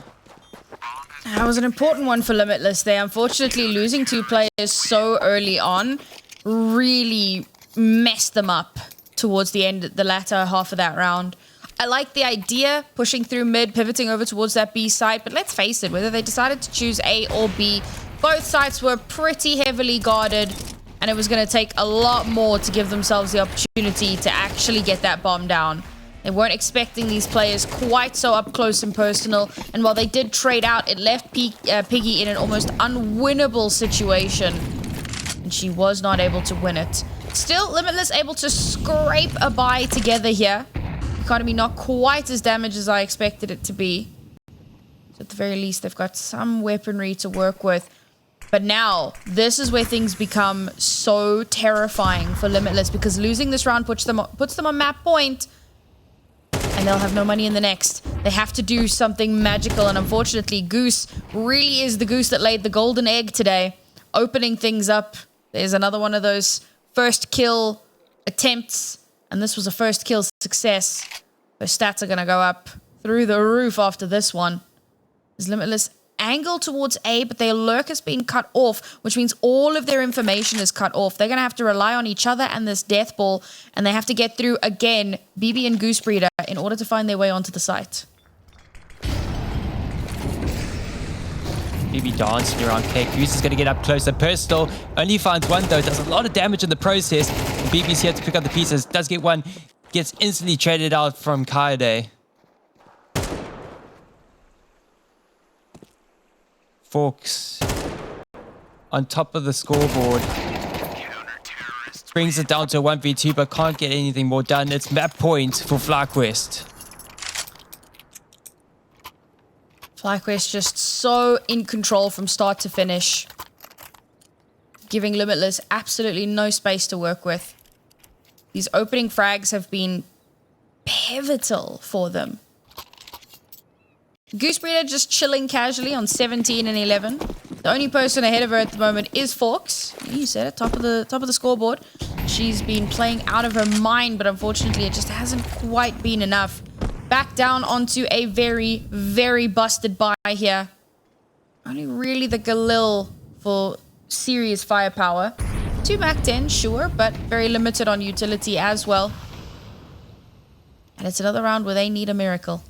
That was an important one for Limitless. They unfortunately losing 2 players so early on really messed them up. towards the latter half of that round. I like the idea, pushing through mid, pivoting over towards that B site, but let's face it, whether they decided to choose A or B, both sites were pretty heavily guarded, and it was going to take a lot more to give themselves the opportunity to actually get that bomb down. They weren't expecting these players quite so up close and personal, and while they did trade out, it left Piggy in an almost unwinnable situation, and she was not able to win it. Still, Limitless able to scrape a buy together here. Economy not quite as damaged as I expected it to be. So at the very least, they've got some weaponry to work with. But now, this is where things become so terrifying for Limitless, because losing this round puts them on map point, and they'll have no money in the next. They have to do something magical, and unfortunately, Goose really is the goose that laid the golden egg today, opening things up. There's another one of those first kill attempts, and this was a first kill success. Their stats are going to go up through the roof after this one. There's Limitless angle towards A, but their lurk has been cut off, which means all of their information is cut off. They're going to have to rely on each other and this death ball, and they have to get through again, BB and Goosebreeder, in order to find their way onto the site. BB dancing around K. Goose is going to get up close. The personal only finds one, though. Does a lot of damage in the process. And BB's here to pick up the pieces. Does get one. Gets instantly traded out from Kaoday. Fawx on top of the scoreboard. Brings it down to a 1v2, but can't get anything more done. It's map point for FlyQuest. FlyQuest just so in control from start to finish, giving Limitless absolutely no space to work with. These opening frags have been pivotal for them. Goosebreeder just chilling casually on 17 and 11. The only person ahead of her at the moment is Fawx. You said it, top of the scoreboard. She's been playing out of her mind, but unfortunately it just hasn't quite been enough. Back down onto a very, very busted buy here. Only really the Galil for serious firepower. 2 Mac 10, sure, but very limited on utility as well. And it's another round where they need a miracle.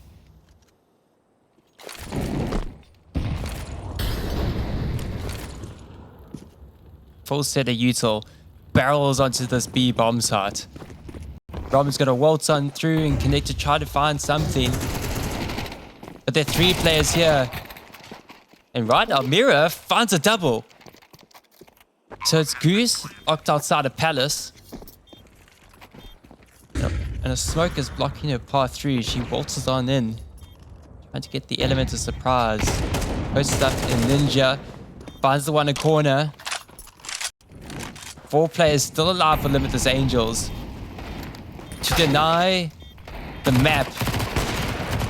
Full set of util. Barrels onto this B bomb site. Robin's going to waltz on through and connect to try to find something. But there are 3 players here. And right now, Mira finds a double. So it's Goose locked outside a palace. And a smoke is blocking her path through. She waltzes on in. Trying to get the element of surprise. Posts up in Ninja. Finds the one in corner. 4 players still alive for Limitless Angels. To deny the map,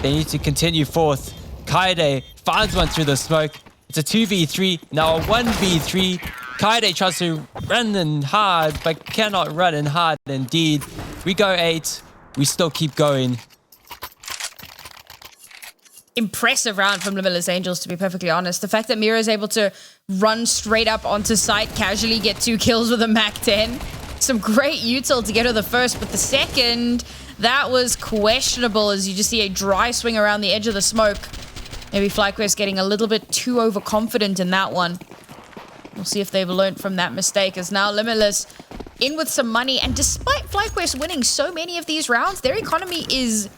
they need to continue forth. Kaoday finds one through the smoke. It's a 2v3, now a 1v3. Kaoday tries to run in hard, but cannot run in hard indeed. We go 8, we still keep going. Impressive round from Limitless Angels, to be perfectly honest. The fact that Mira is able to run straight up onto site, casually get 2 kills with a Mac 10. Some great util to get her the first, but the second, that was questionable, as you just see a dry swing around the edge of the smoke. Maybe FlyQuest getting a little bit too overconfident in that one. We'll see if they've learned from that mistake, as now Limitless in with some money, and despite FlyQuest winning so many of these rounds, their economy is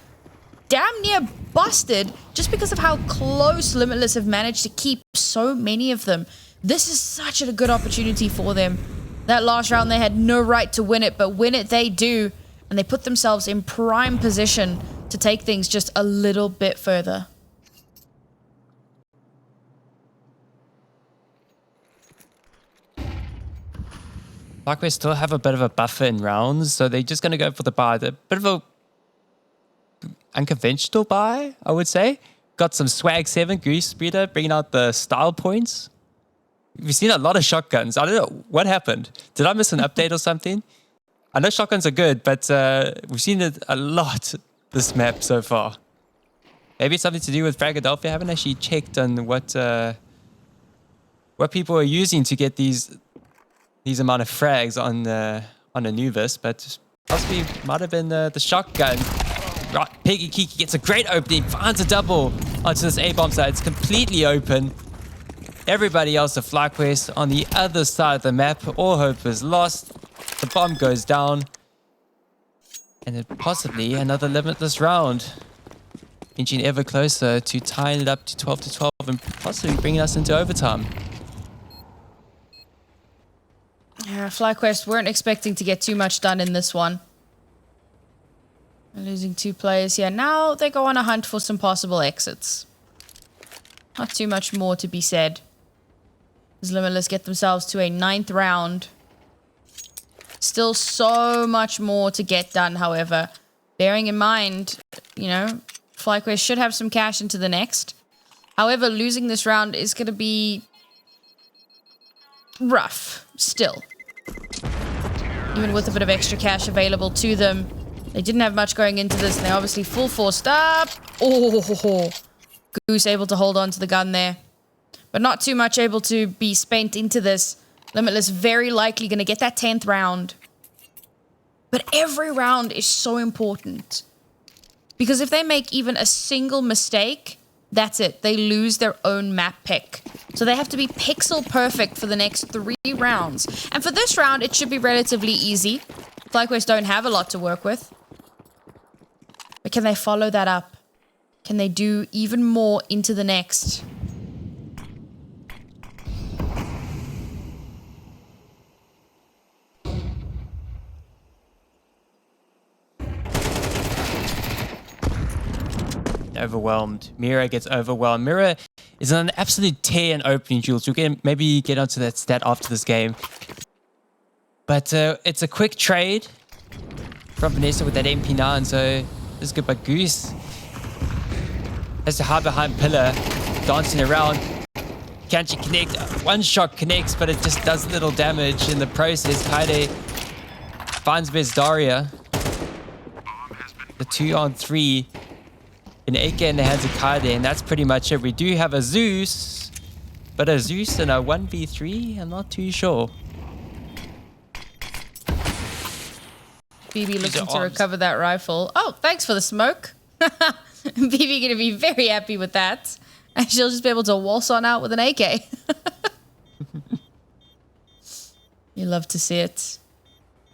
damn near busted just because of how close Limitless have managed to keep so many of them. This is such a good opportunity for them. That last round, they had no right to win it, but win it they do, and they put themselves in prime position to take things just a little bit further. FlyQuest still have a bit of a buffer in rounds, so they're just going to go for the buy. A bit of a unconventional buy, I would say. Got some swag 7, Goosebreeder, bringing out the style points. We've seen a lot of shotguns. I don't know what happened. Did I miss an update or something? I know shotguns are good, but we've seen it a lot this map so far. Maybe it's something to do with Philadelphia. I haven't actually checked on what people are using to get these amount of frags on Anubis, but Possibly might have been the shotgun. Right, PiggyKiKi gets a great opening, finds a double onto this A-bomb side. It's completely open. Everybody else, the FlyQuest on the other side of the map. All hope is lost. The bomb goes down. And then possibly another limitless round. Inching ever closer to tying it up to 12 and possibly bringing us into overtime. Yeah, FlyQuest weren't expecting to get too much done in this one. They're losing 2 players here. Now they go on a hunt for some possible exits. Not too much more to be said. As Limitless get themselves to a 9th round. Still so much more to get done, however. Bearing in mind, you know, FlyQuest should have some cash into the next. However, losing this round is going to be rough still. Even with a bit of extra cash available to them. They didn't have much going into this, and they're obviously full forced up. Oh, Goose able to hold on to the gun there. But not too much able to be spent into this. Limitless very likely going to get that 10th round. But every round is so important. Because if they make even a single mistake, that's it. They lose their own map pick. So they have to be pixel perfect for the next 3 rounds. And for this round, it should be relatively easy. FlyQuest don't have a lot to work with. But can they follow that up? Can they do even more into the next? Overwhelmed. Mira gets overwhelmed. Mira is on an absolute tear in opening duels. We'll maybe get onto that stat after this game. But it's a quick trade from Vanessa with that MP9, so this is good. But Goose has to hide behind pillar, dancing around. Can't she connect? One shot connects, but it just does little damage in the process. Kaoday finds Daria. The 2-on-3. An 8k in the hands of Kaoday, and that's pretty much it. We do have a Zeus, but a Zeus and a 1v3, I'm not too sure. BB looking to recover that rifle. Oh, thanks for the smoke. BB gonna be very happy with that. And she'll just be able to waltz on out with an AK. You love to see it.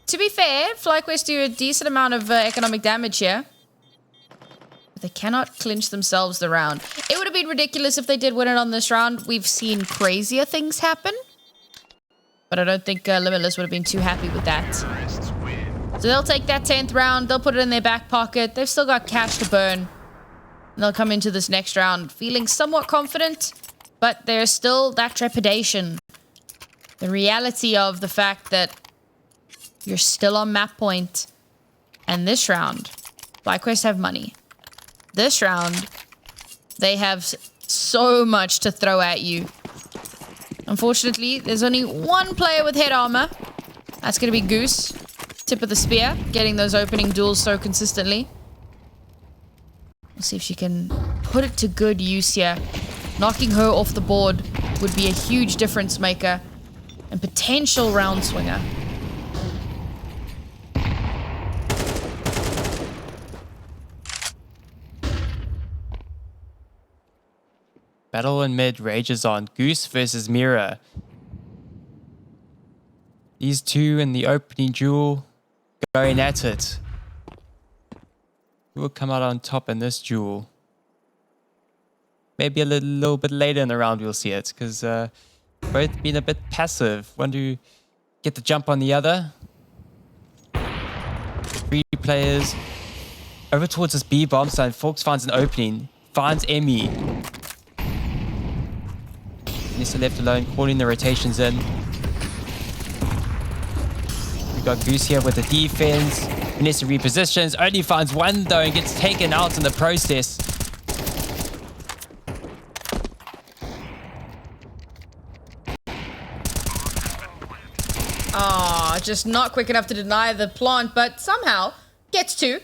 To be fair, FlyQuest do a decent amount of economic damage here. They cannot clinch themselves the round. It would have been ridiculous if they did win it on this round. We've seen crazier things happen. But I don't think Limitless would have been too happy with that. So they'll take that 10th round. They'll put it in their back pocket. They've still got cash to burn. And they'll come into this next round feeling somewhat confident. But there's still that trepidation. The reality of the fact that you're still on map point. And this round, FlyQuest have money. This round, they have so much to throw at you. Unfortunately, there's only one player with head armor. That's going to be Goose. Tip of the spear, getting those opening duels so consistently. We'll see if she can put it to good use here. Knocking her off the board would be a huge difference maker and potential round swinger. Battle in mid rages on. Goose versus Mira. These two in the opening duel going at it. Who will come out on top in this duel? Maybe a little bit later in the round we'll see it, because both been a bit passive. One to get the jump on the other. 3 players over towards this B bomb side. Fawx finds an opening, finds Emmy. Vanessa left alone, calling the rotations in. We got Goose here with the defense. Vanessa repositions, only finds one though and gets taken out in the process. Ah, just not quick enough to deny the plant, but somehow gets the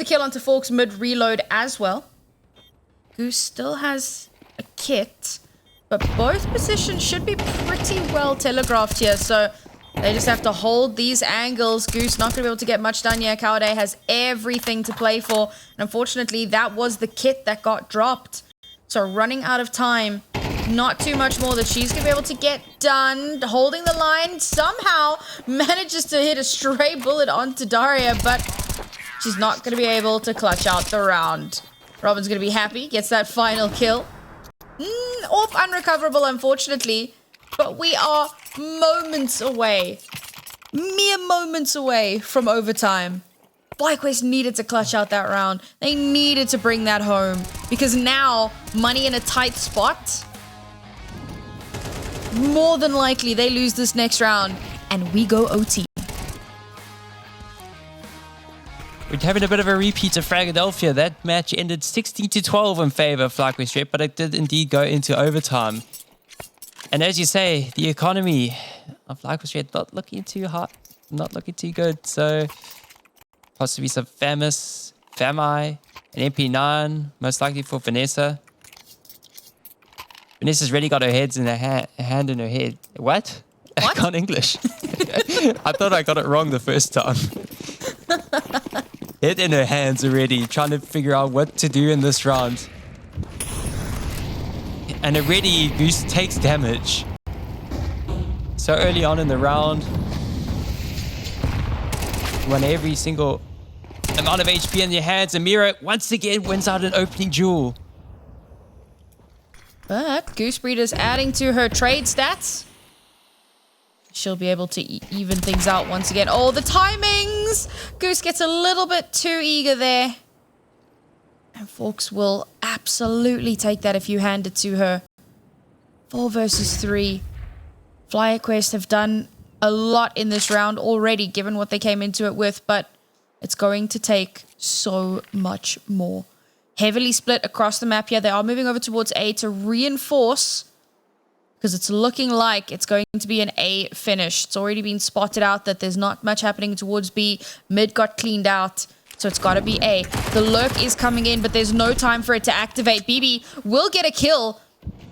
kill onto Fawx mid reload as well. Goose still has a kit. But both positions should be pretty well telegraphed here, so They just have to hold these angles. Goose not going to be able to get much done here. Kaoday has everything to play for. And unfortunately, that was the kit that got dropped. So running out of time. Not too much more that she's going to be able to get done. Holding the line. Somehow manages to hit a stray bullet onto Daria. But she's not going to be able to clutch out the round. Robin's going to be happy. Gets that final kill. Off unrecoverable, unfortunately. But we are moments away. Mere moments away from overtime. FlyQuest needed to clutch out that round. They needed to bring that home. Because now, money in a tight spot. More than likely, they lose this next round. And we go OT. We're having a bit of a repeat of Philadelphia. That match ended 16-12 in favor of FlyQuest Red, but it did indeed go into overtime. And as you say, the economy of FlyQuest Red not looking too hot, not looking too good. So possibly some Fami, an MP9, most likely for Vanessa. Vanessa's really got her heads in her hand in her head. What? I can't English. I thought I got it wrong the first time. Head in her hands already, trying to figure out what to do in this round. And already Goose takes damage. So early on in the round. You want every single amount of HP in your hands. And Mira once again wins out an opening duel. But Goosebreeder's adding to her trade stats. She'll be able to even things out once again. Oh, the timings! Goose gets a little bit too eager there. And Fawx will absolutely take that if you hand it to her. 4 versus 3. FlyQuest have done a lot in this round already, given what they came into it with, but it's going to take so much more. Heavily split across the map here. They are moving over towards A to reinforce, because it's looking like it's going to be an A finish. It's already been spotted out that there's not much happening towards B. Mid got cleaned out. So it's got to be A. The lurk is coming in, but there's no time for it to activate. BB will get a kill,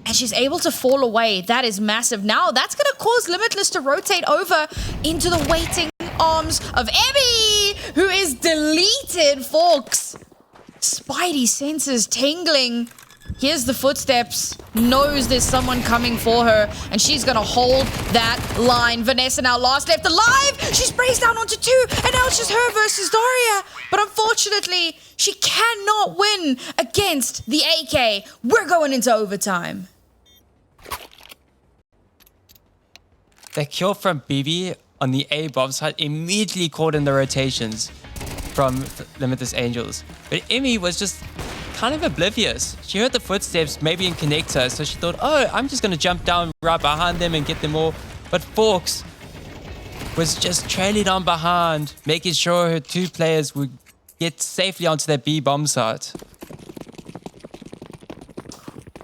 and she's able to fall away. That is massive. Now that's going to cause Limitless to rotate over into the waiting arms of Emmy, who is deleted. Fawx. Spidey senses tingling. Here's the footsteps. Knows there's someone coming for her, and she's going to hold that line. Vanessa now last left alive. She sprays down onto 2, and now it's just her versus Daria. But unfortunately, she cannot win against the AK. We're going into overtime. The kill from BB on the A bomb site immediately caught in the rotations from Limitless Angels. But Emmy was just kind of oblivious. She heard the footsteps maybe in connector, so she thought, oh, I'm just going to jump down right behind them and get them all. But Fawx was just trailing on behind, making sure her 2 players would get safely onto that B bomb site.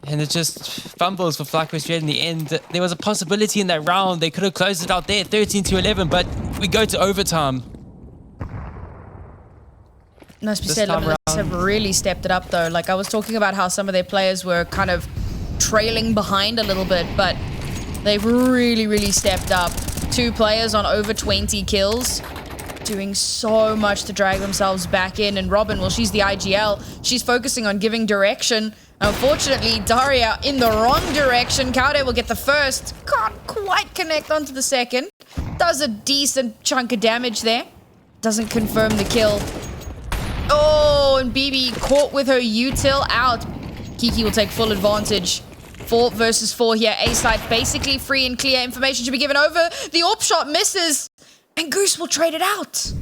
And it just fumbles for FlyQuest Red in the end. There was a possibility in that round. They could have closed it out there, 13-11, but we go to overtime. Must be said, Limitless have really stepped it up, though. Like, I was talking about how some of their players were kind of trailing behind a little bit, but they've really, really stepped up. 2 players on over 20 kills, doing so much to drag themselves back in. And Robin, well, she's the IGL. She's focusing on giving direction. Unfortunately, Daria in the wrong direction. Kaoday will get the first. Can't quite connect onto the second. Does a decent chunk of damage there. Doesn't confirm the kill. Oh, and BB caught with her util out. Kiki will take full advantage. 4 versus 4 here. A side basically free and clear. Information should be given over. The AWP shot misses. And Goose will trade it out.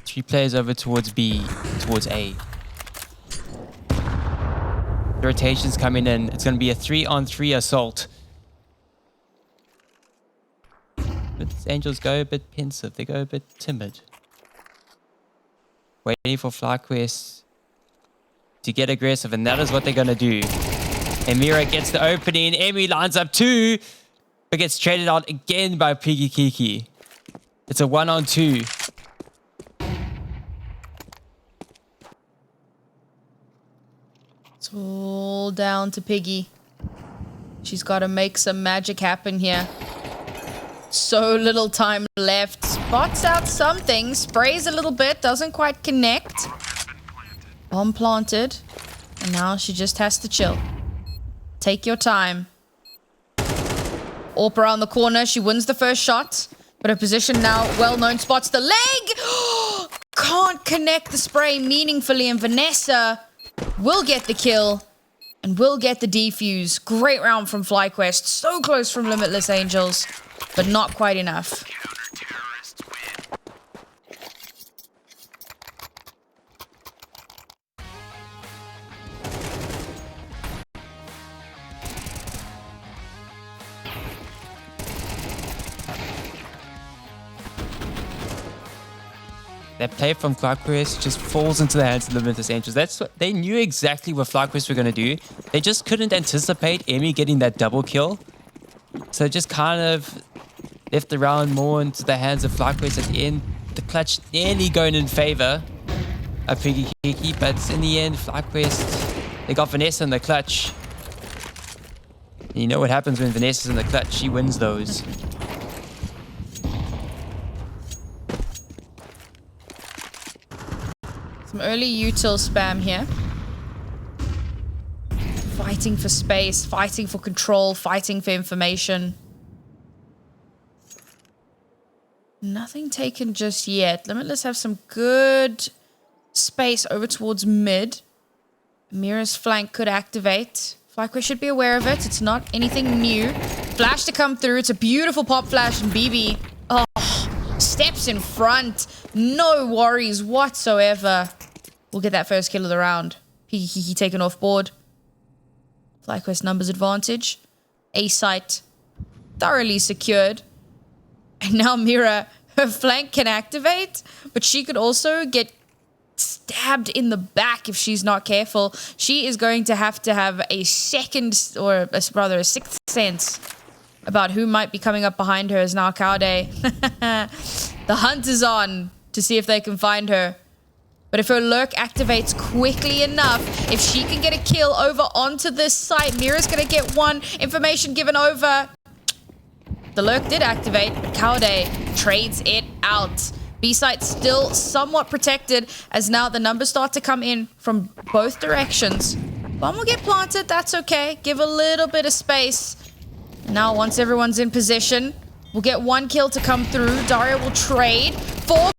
Three players over towards B, towards A. The rotation's coming in. It's going to be a 3-on-3 assault. But these Angels go a bit pensive. They go a bit timid. Waiting for FlyQuest to get aggressive, and that is what they're going to do. And Mira gets the opening. Emmy lines up 2, but gets traded out again by PiggyKiKi. It's a 1-on-2. It's all down to Piggy. She's got to make some magic happen here. So little time left. Spots out something. Sprays a little bit. Doesn't quite connect. Bomb planted. And now she just has to chill. Take your time. Orp around the corner. She wins the first shot. But her position now, well-known, spots the leg. Can't connect the spray meaningfully. And Vanessa will get the kill. And will get the defuse. Great round from FlyQuest. So close from Limitless Angels. But not quite enough. That play from FlyQuest just falls into the hands of the Limitless Angels. That's what they knew exactly what FlyQuest were going to do. They just couldn't anticipate Emmy getting that double kill. So just kind of left the round more into the hands of FlyQuest at the end. The clutch nearly going in favor of PiggyKiKi, but in the end, FlyQuest, they got Vanessa in the clutch. And you know what happens when Vanessa's in the clutch. She wins those. Some early util spam here. Fighting for space, fighting for control, fighting for information. Nothing taken just yet. Limitless have some good space over towards mid. Mira's flank could activate. FlyQuest should be aware of it. It's not anything new. Flash to come through. It's a beautiful pop flash, and BB, steps in front. No worries whatsoever. We'll get that first kill of the round. PiggyKiKi taken off board. FlyQuest numbers advantage. A site thoroughly secured. And now Mira, her flank can activate, but she could also get stabbed in the back if she's not careful. She is going to have a second, or rather a sixth sense about who might be coming up behind her as now Kaoday. The hunt is on to see if they can find her. But if her lurk activates quickly enough, if she can get a kill over onto this site, Mira's going to get one. Information given over. The lurk did activate, but Kaoday trades it out. B-site still somewhat protected as now the numbers start to come in from both directions. Bomb will get planted, that's okay. Give a little bit of space. Now once everyone's in position, we'll get one kill to come through. Daria will trade. Fawx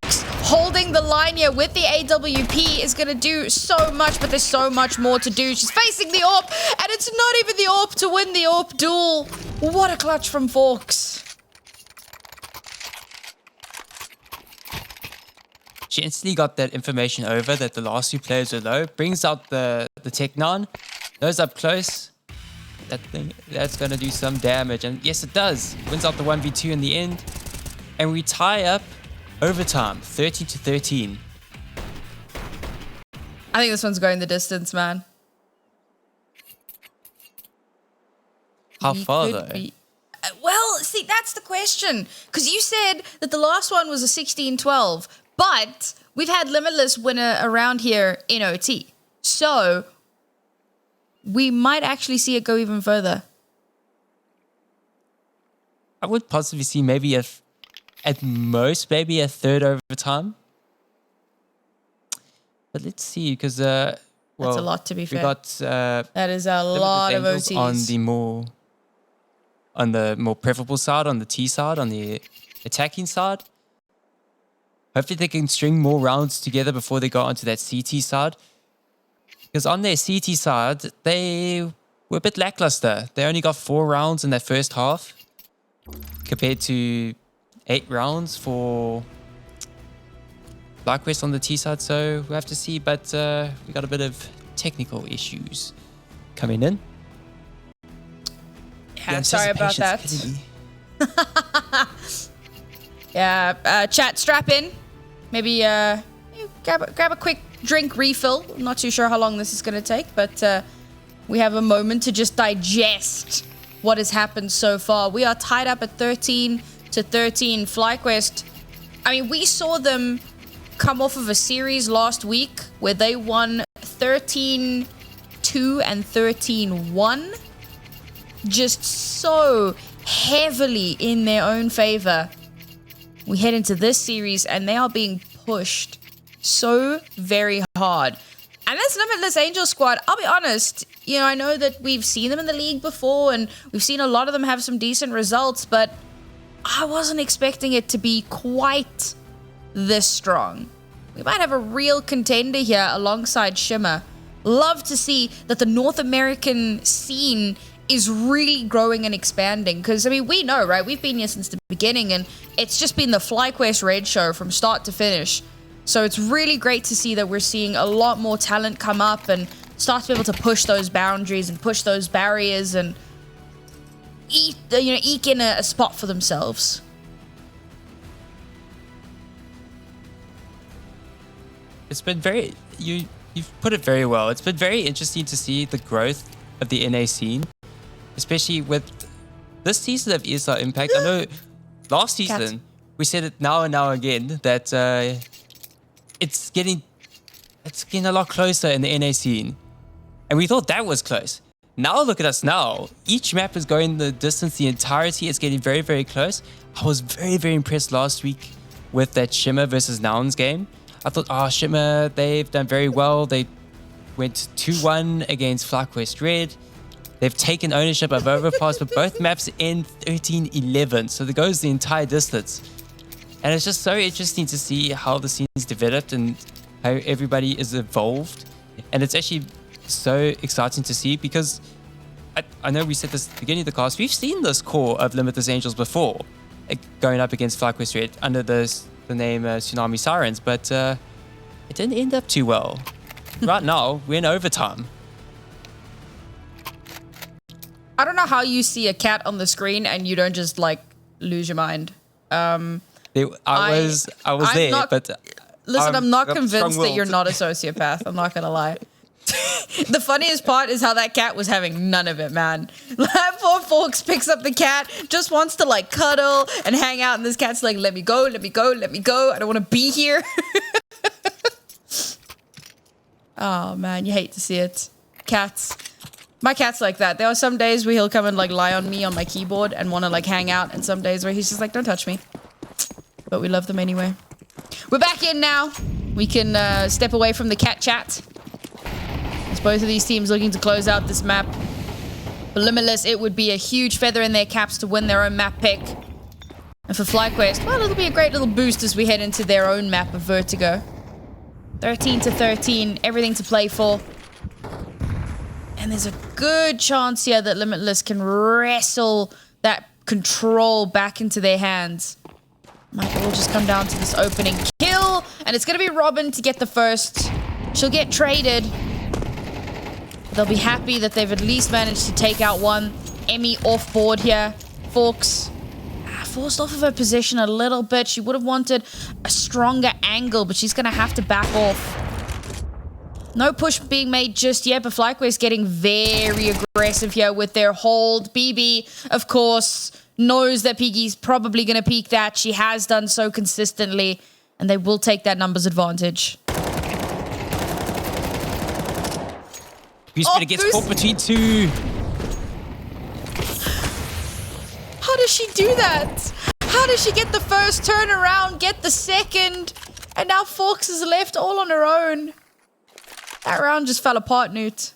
holding the line here with the AWP is going to do so much, but there's so much more to do. She's facing the AWP, and it's not even the AWP to win the AWP duel. What a clutch from Fawx. She instantly got that information over that the last two players were low. Brings out the Technon. Those up close. That thing, that's going to do some damage. And yes, it does. Wins out the 1v2 in the end. And we tie up overtime, 13-13. I think this one's going the distance, man. How far, though? Well, see, that's the question. Because you said that the last one was a 16-12. But we've had Limitless win around here in OT. So we might actually see it go even further. I would possibly see maybe at most, maybe a third overtime. But let's see, because well, that's a lot, to be fair. We got that is a lot of OTs on the more preferable side, on the T side, on the attacking side. Hopefully they can string more rounds together before they go onto that CT side. Because on their CT side, they were a bit lackluster. They only got 4 rounds in that first half compared to 8 rounds for FlyQuest on the T side. So we'll have to see, but we got a bit of technical issues coming in. Yeah, sorry about that. Yeah, chat, strap in. Maybe grab a quick drink refill. I'm not too sure how long this is going to take, but we have a moment to just digest what has happened so far. We are tied up at 13-13. FlyQuest, I mean, we saw them come off of a series last week where they won 13-2 and 13-1. just so heavily in their own favor. We head into this series and they are being pushed so very hard. And this Limitless Angel squad, I'll be honest, you know, I know that we've seen them in the league before and we've seen a lot of them have some decent results, but I wasn't expecting it to be quite this strong. We might have a real contender here alongside Shimmer. Love to see that the North American scene is really growing and expanding, because I mean, we know, right? We've been here since the beginning and it's just been the FlyQuest Red show from start to finish. So it's really great to see that we're seeing a lot more talent come up and start to be able to push those boundaries and push those barriers and eke in a spot for themselves. It's been very, you've put it very well. It's been very interesting to see the growth of the NA scene, especially with this season of ESL Impact. I know last season we said it now and now again that it's getting a lot closer in the NA scene, and we thought that was close. Now look at us now. Each map is going the distance, the entirety. It's getting very, very close. I was very, very impressed last week with that Shimmer versus Nouns game. I thought, Shimmer, they've done very well. They went 2-1 against FlyQuest Red. They've taken ownership of Overpass, but both maps end 13-11. So it goes the entire distance. And it's just so interesting to see how the scene's developed and how everybody is evolved. And it's actually so exciting to see, because I know we said this at the beginning of the cast, we've seen this core of Limitless Angels before, going up against FlyQuest Red under the name Tsunami Sirens, but it didn't end up too well. Right now, we're in overtime. I don't know how you see a cat on the screen and you don't just like lose your mind. I was there, not, but listen, I'm not convinced that you're not a sociopath. I'm not gonna lie. The funniest part is how that cat was having none of it, man. That poor Fawx picks up the cat, just wants to like cuddle and hang out, and this cat's like, let me go, let me go, let me go. I don't want to be here. Oh man, you hate to see it. Cats. My cat's like that. There are some days where he'll come and like lie on me on my keyboard and want to like hang out, and some days where he's just like, don't touch me. But we love them anyway. We're back in now. We can step away from the cat chat. As both of these teams looking to close out this map. For Limitless, it would be a huge feather in their caps to win their own map pick. And for FlyQuest, well, it'll be a great little boost as we head into their own map of Vertigo. 13-13, everything to play for. And there's a good chance here that Limitless can wrestle that control back into their hands. Might all just come down to this opening kill. And it's going to be Robin to get the first. She'll get traded. They'll be happy that they've at least managed to take out one. Emmy off board here. Fawx forced off of her position a little bit. She would have wanted a stronger angle, but she's going to have to back off. No push being made just yet, but FlyQuest getting very aggressive here with their hold. BB, of course, knows that Piggy's probably going to peek that. She has done so consistently, and they will take that numbers advantage. Goosebreeder gets caught between two. How does she do that? How does she get the first turnaround, get the second, and now Fawx is left all on her own? That round just fell apart, Newt.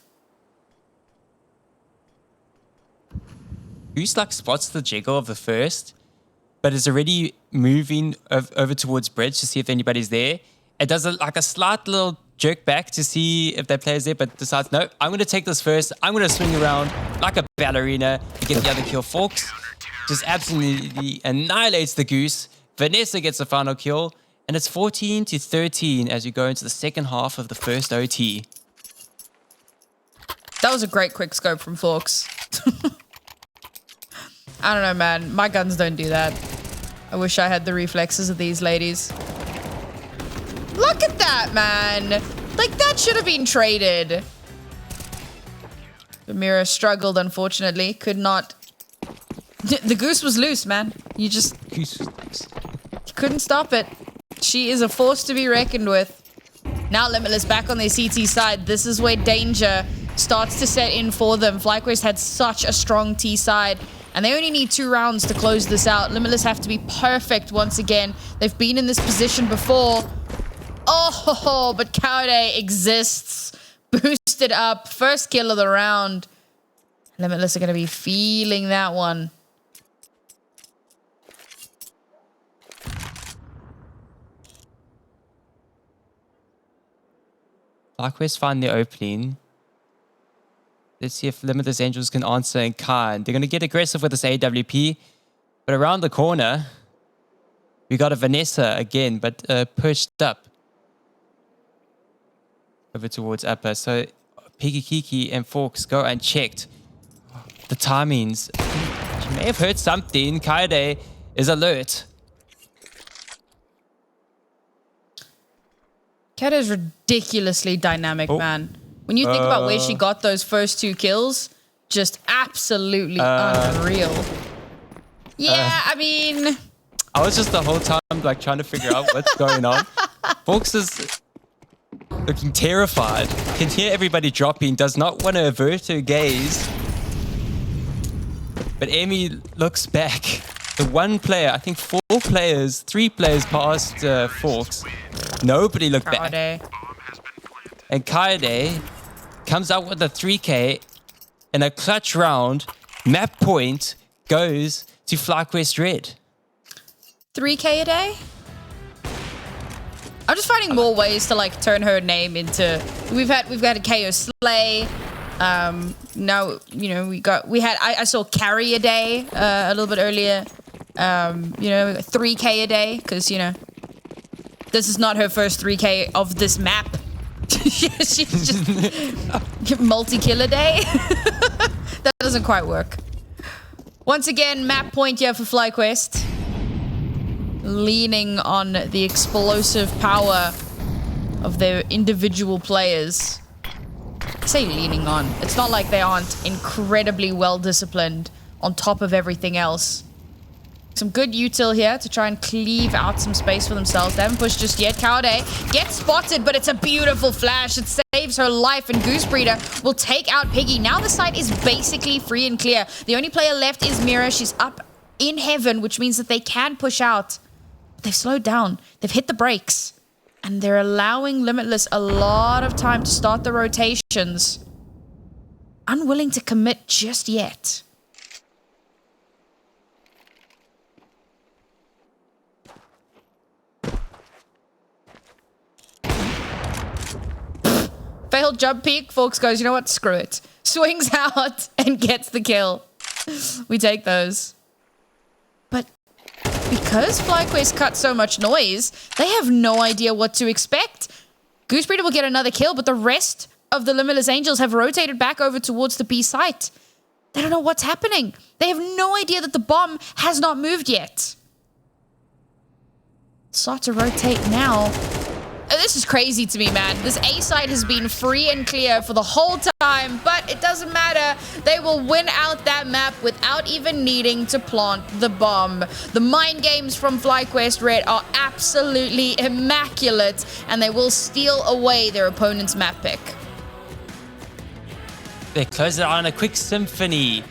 Goose like spots the jiggle of the first, but is already moving over towards bridge to see if anybody's there. It does a slight little jerk back to see if that player's there, but decides, no, I'm going to take this first. I'm going to swing around like a ballerina to get the other kill. Fawx just absolutely annihilates the Goose. Vanessa gets the final kill, and it's 14-13 as you go into the second half of the first OT. That was a great quick scope from Fawx. I don't know, man. My guns don't do that. I wish I had the reflexes of these ladies. Look at that, man. Like, that should have been traded. The mirror struggled, unfortunately. Could not... The Goose was loose, man. You just... Goose was loose. Couldn't stop it. She is a force to be reckoned with. Now Limitless back on their CT side. This is where danger starts to set in for them. FlyQuest had such a strong T side, and they only need 2 rounds to close this out. Limitless have to be perfect once again. They've been in this position before. Oh, but Kaoday exists. Boosted up. First kill of the round. Limitless are going to be feeling that one. FlyQuest find the opening. Let's see if Limitless Angels can answer in kind. They're going to get aggressive with this AWP. But around the corner, we got a Vanessa again, but pushed up. Over towards upper. So PiggyKiKi and Fawx go unchecked. The timings. She may have heard something. Kaoday is alert. Kaoday is ridiculously dynamic, man. When you think about where she got those first 2 kills, just absolutely unreal. Yeah, I mean... I was just the whole time like trying to figure out what's going on. Fawx is looking terrified. Can hear everybody dropping. Does not want to avert her gaze. But Amy looks back. The one player, I think 4 players, 3 players past Fawx. Nobody looked back. And Kaoday comes out with a 3K and a clutch round. Map point goes to FlyQuest Red. 3K a day? I'm just finding more ways to like turn her name into. We've had a KO Slay. Now you know I saw Carry a day a little bit earlier. 3K a day because this is not her first 3K of this map. She's just multi-kill a day. That doesn't quite work. Once again, map point here for FlyQuest. Leaning on the explosive power of their individual players. I say leaning on. It's not like they aren't incredibly well disciplined on top of everything else. Some good util here to try and cleave out some space for themselves. They haven't pushed just yet. Kaoday gets spotted, but it's a beautiful flash. It saves her life, and Goosebreeder will take out Piggy. Now the site is basically free and clear. The only player left is Mira. She's up in heaven, which means that they can push out. They've slowed down. They've hit the brakes. And they're allowing Limitless a lot of time to start the rotations. Unwilling to commit just yet. Failed jump peek. Fawx goes, you know what? Screw it. Swings out and gets the kill. We take those. But because FlyQuest cut so much noise, they have no idea what to expect. Goosebreeder will get another kill, but the rest of the Limitless Angels have rotated back over towards the B site. They don't know what's happening. They have no idea that the bomb has not moved yet. Start to rotate now. This is crazy to me, man. This A site has been free and clear for the whole time, but it doesn't matter. They will win out that map without even needing to plant the bomb. The mind games from FlyQuest Red are absolutely immaculate, and they will steal away their opponent's map pick. They close it on a quick symphony.